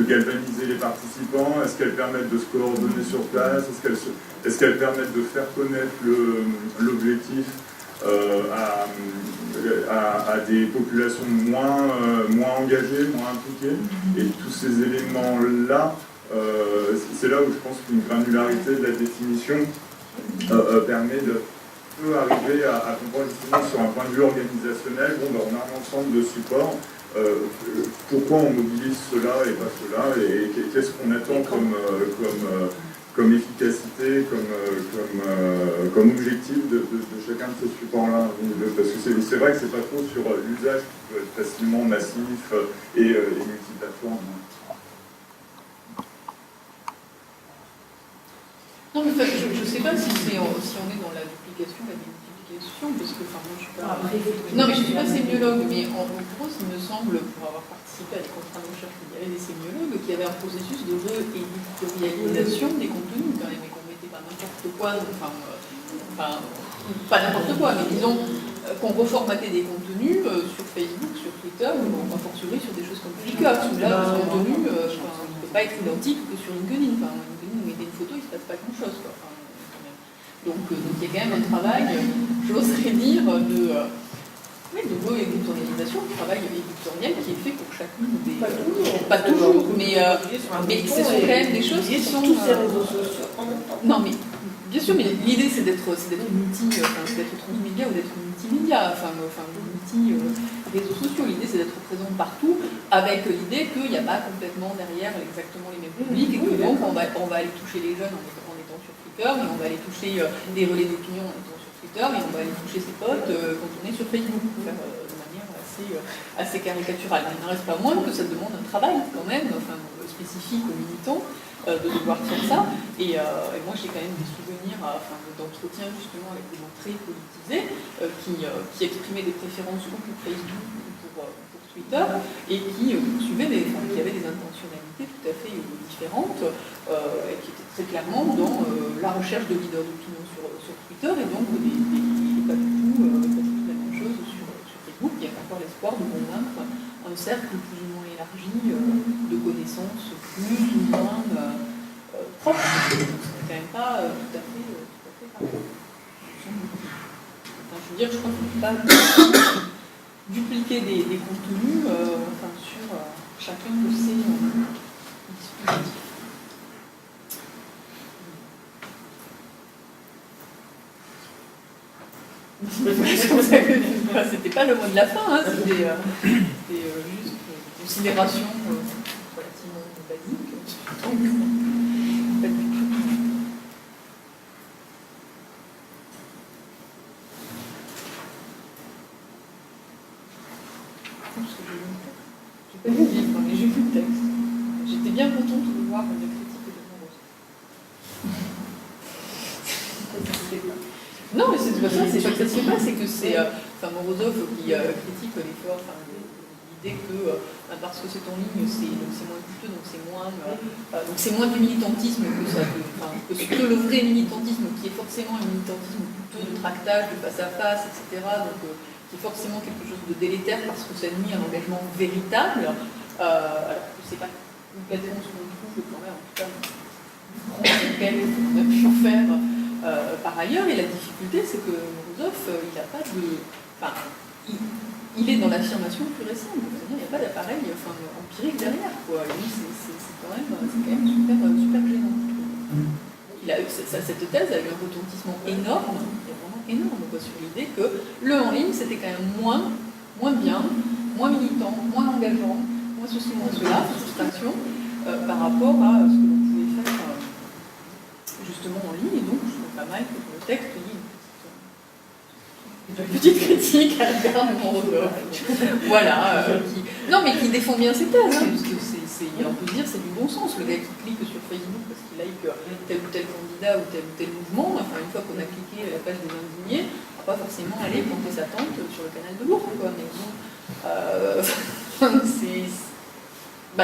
galvaniser les participants? Est-ce qu'elles permettent de se coordonner sur place? Est-ce qu'elles permettent de faire connaître l'objectif à des populations moins engagées, moins impliquées? Et tous ces éléments-là, c'est là où je pense qu'une granularité de la définition permet de arriver à comprendre justement sur un point de vue organisationnel, on a un ensemble de supports, pourquoi on mobilise cela et pas cela, et qu'est-ce qu'on attend comme efficacité, comme objectif de chacun de ces supports-là. Parce que c'est vrai que c'est pas trop sur l'usage qui peut être facilement massif et multiplateforme. Non, mais je ne sais pas si on est dans la duplication, la multiplication, parce que moi je suis pas. Non, mais je ne suis pas sémiologue, mais en gros, il me semble, pour avoir participé à des contrats de recherche où il y avait des sémiologues, qu'il y avait un processus de rééditorialisation des contenus, quand même, et qu'on mettait pas n'importe quoi, pas n'importe quoi, mais disons qu'on reformatait des contenus sur Facebook, sur Twitter, ou a fortiori sur des choses comme Flickr, où là, le contenu ne peut pas être identique que sur LinkedIn. vous mettez une photo, il ne se passe pas grand-chose, quoi. Enfin, quand même. Donc il y a quand même un travail, j'oserais dire, de rééditorialisation, un travail éditorial qui est fait pour chacune des... Pas toujours, mais ce sont quand même des choses qui sont... tous ces réseaux sociaux en même temps. Non, mais bien sûr, mais l'idée c'est d'être d'être transmédia ou d'être multimédia, multi-réseaux sociaux. L'idée c'est d'être présent partout, avec l'idée qu'il n'y a pas complètement derrière exactement les mêmes publics, et que donc on va aller toucher les jeunes en étant sur Twitter, mais on va aller toucher des relais d'opinion en étant sur Twitter, et on va aller toucher ses potes quand on est sur Facebook, de manière assez caricaturale. Mais il n'en reste pas moins que ça demande un travail quand même, spécifique aux militants, de devoir faire ça. Et moi j'ai quand même des souvenirs d'entretiens justement avec des gens très politisés qui exprimaient des préférences ou pour Facebook ou pour Twitter et qui avaient des intentionnalités tout à fait différentes et qui étaient très clairement dans la recherche de leaders d'opinion sur Twitter et donc pas du tout la même chose sur Facebook. Il y a encore l'espoir de convaincre un cercle plus ou moins élargi de connaissances plus ou moins proches. Ce n'est quand même pas tout à fait pareil. Je veux dire, je crois qu'on ne peut pas dupliquer des contenus sur chacun de ces dispositifs. C'était pas le mot de la fin, c'était juste une considération relativement basique. Donc, pas du tout. J'ai pas lu le livre, mais j'ai vu le texte. J'étais bien contente de voir la critique de Morozov. Non, mais c'est pas ça, c'est pas que ça se fait pas, c'est que c'est Morozov qui critique l'effort, l'idée que parce que c'est en ligne, c'est moins coûteux, donc c'est moins du militantisme que le vrai militantisme, qui est forcément un militantisme coûteux de tractage, de face à face, etc. Donc qui est forcément quelque chose de délétère parce que ça nuit à un engagement véritable, alors que c'est pas complètement ce qu'on trouve quand même, en tout cas, on a pu en faire. Par ailleurs, et la difficulté, c'est que Morozov, il n'a pas de... il est dans l'affirmation plus récente, c'est-à-dire il n'y a pas d'appareil empirique derrière, quoi. Et lui, c'est quand même super gênant. Cette thèse a eu un retentissement énorme, vraiment énorme, sur l'idée que le en ligne, c'était quand même moins bien, moins militant, moins engageant, moins ceci, moins cela, frustration, par rapport à ce que l'on pouvait faire justement en ligne, et donc je trouve pas mal que le texte y ait une petite critique à l'égard de Morozov. Voilà, qui défend bien ses thèses, parce que on peut dire c'est du bon sens. Le gars qui clique sur Facebook parce qu'il like tel ou tel candidat ou tel mouvement, une fois qu'on a cliqué à la page des indignés, on va pas forcément aller planter sa tente sur le canal de Lourdes, quoi. Mais bon,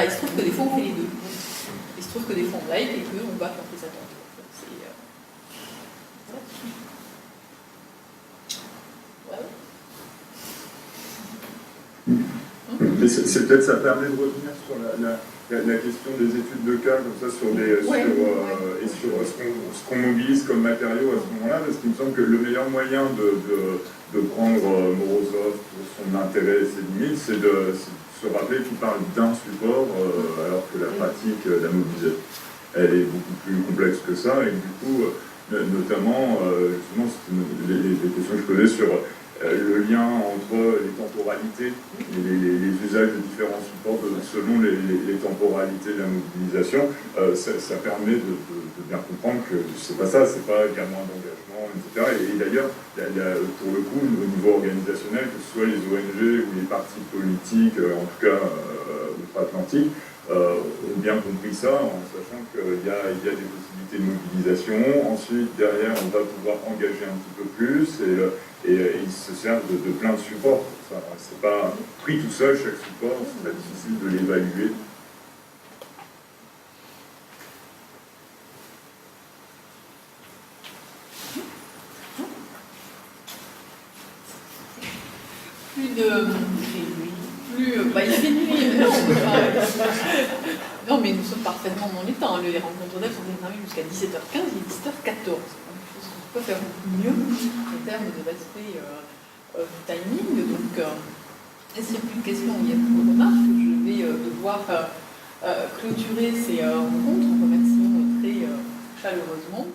il se trouve que des fois on fait les deux. Il se trouve que des fois on like et qu'on va planter sa tente. Mais c'est peut-être ça permet de revenir sur la question des études de cas comme ça sur ce qu'on mobilise comme matériaux à ce moment-là, parce qu'il me semble que le meilleur moyen de prendre Morozov pour son intérêt et ses limites, c'est de se rappeler qu'il parle d'un support alors que la pratique, la mobilisation, elle est beaucoup plus complexe que ça, et du coup notamment justement les questions que je posais sur le lien entre les temporalités et les usages de différents supports selon les temporalités de la mobilisation, ça permet de bien comprendre que c'est pas ça, c'est pas qu'il y a moins d'engagement, etc. Et d'ailleurs, pour le coup, au niveau organisationnel, que ce soit les ONG ou les partis politiques, en tout cas outre-Atlantique, ont bien compris ça en sachant qu'il y a des possibilités de mobilisation. Ensuite, derrière, on va pouvoir engager un petit peu plus et ils se servent de plein de supports. C'est pas pris tout seul, chaque support, c'est pas difficile de l'évaluer. Il fait nuit, non, Non, mais nous sommes parfaitement dans les temps. Les rencontres d'élèves sont déterminées jusqu'à 17h15, il est 17h14. Je pense qu'on peut faire mieux en termes de respect du timing. Donc, s'il n'y a plus de questions, il y a plus de remarques, je vais devoir clôturer ces rencontres en remerciant très chaleureusement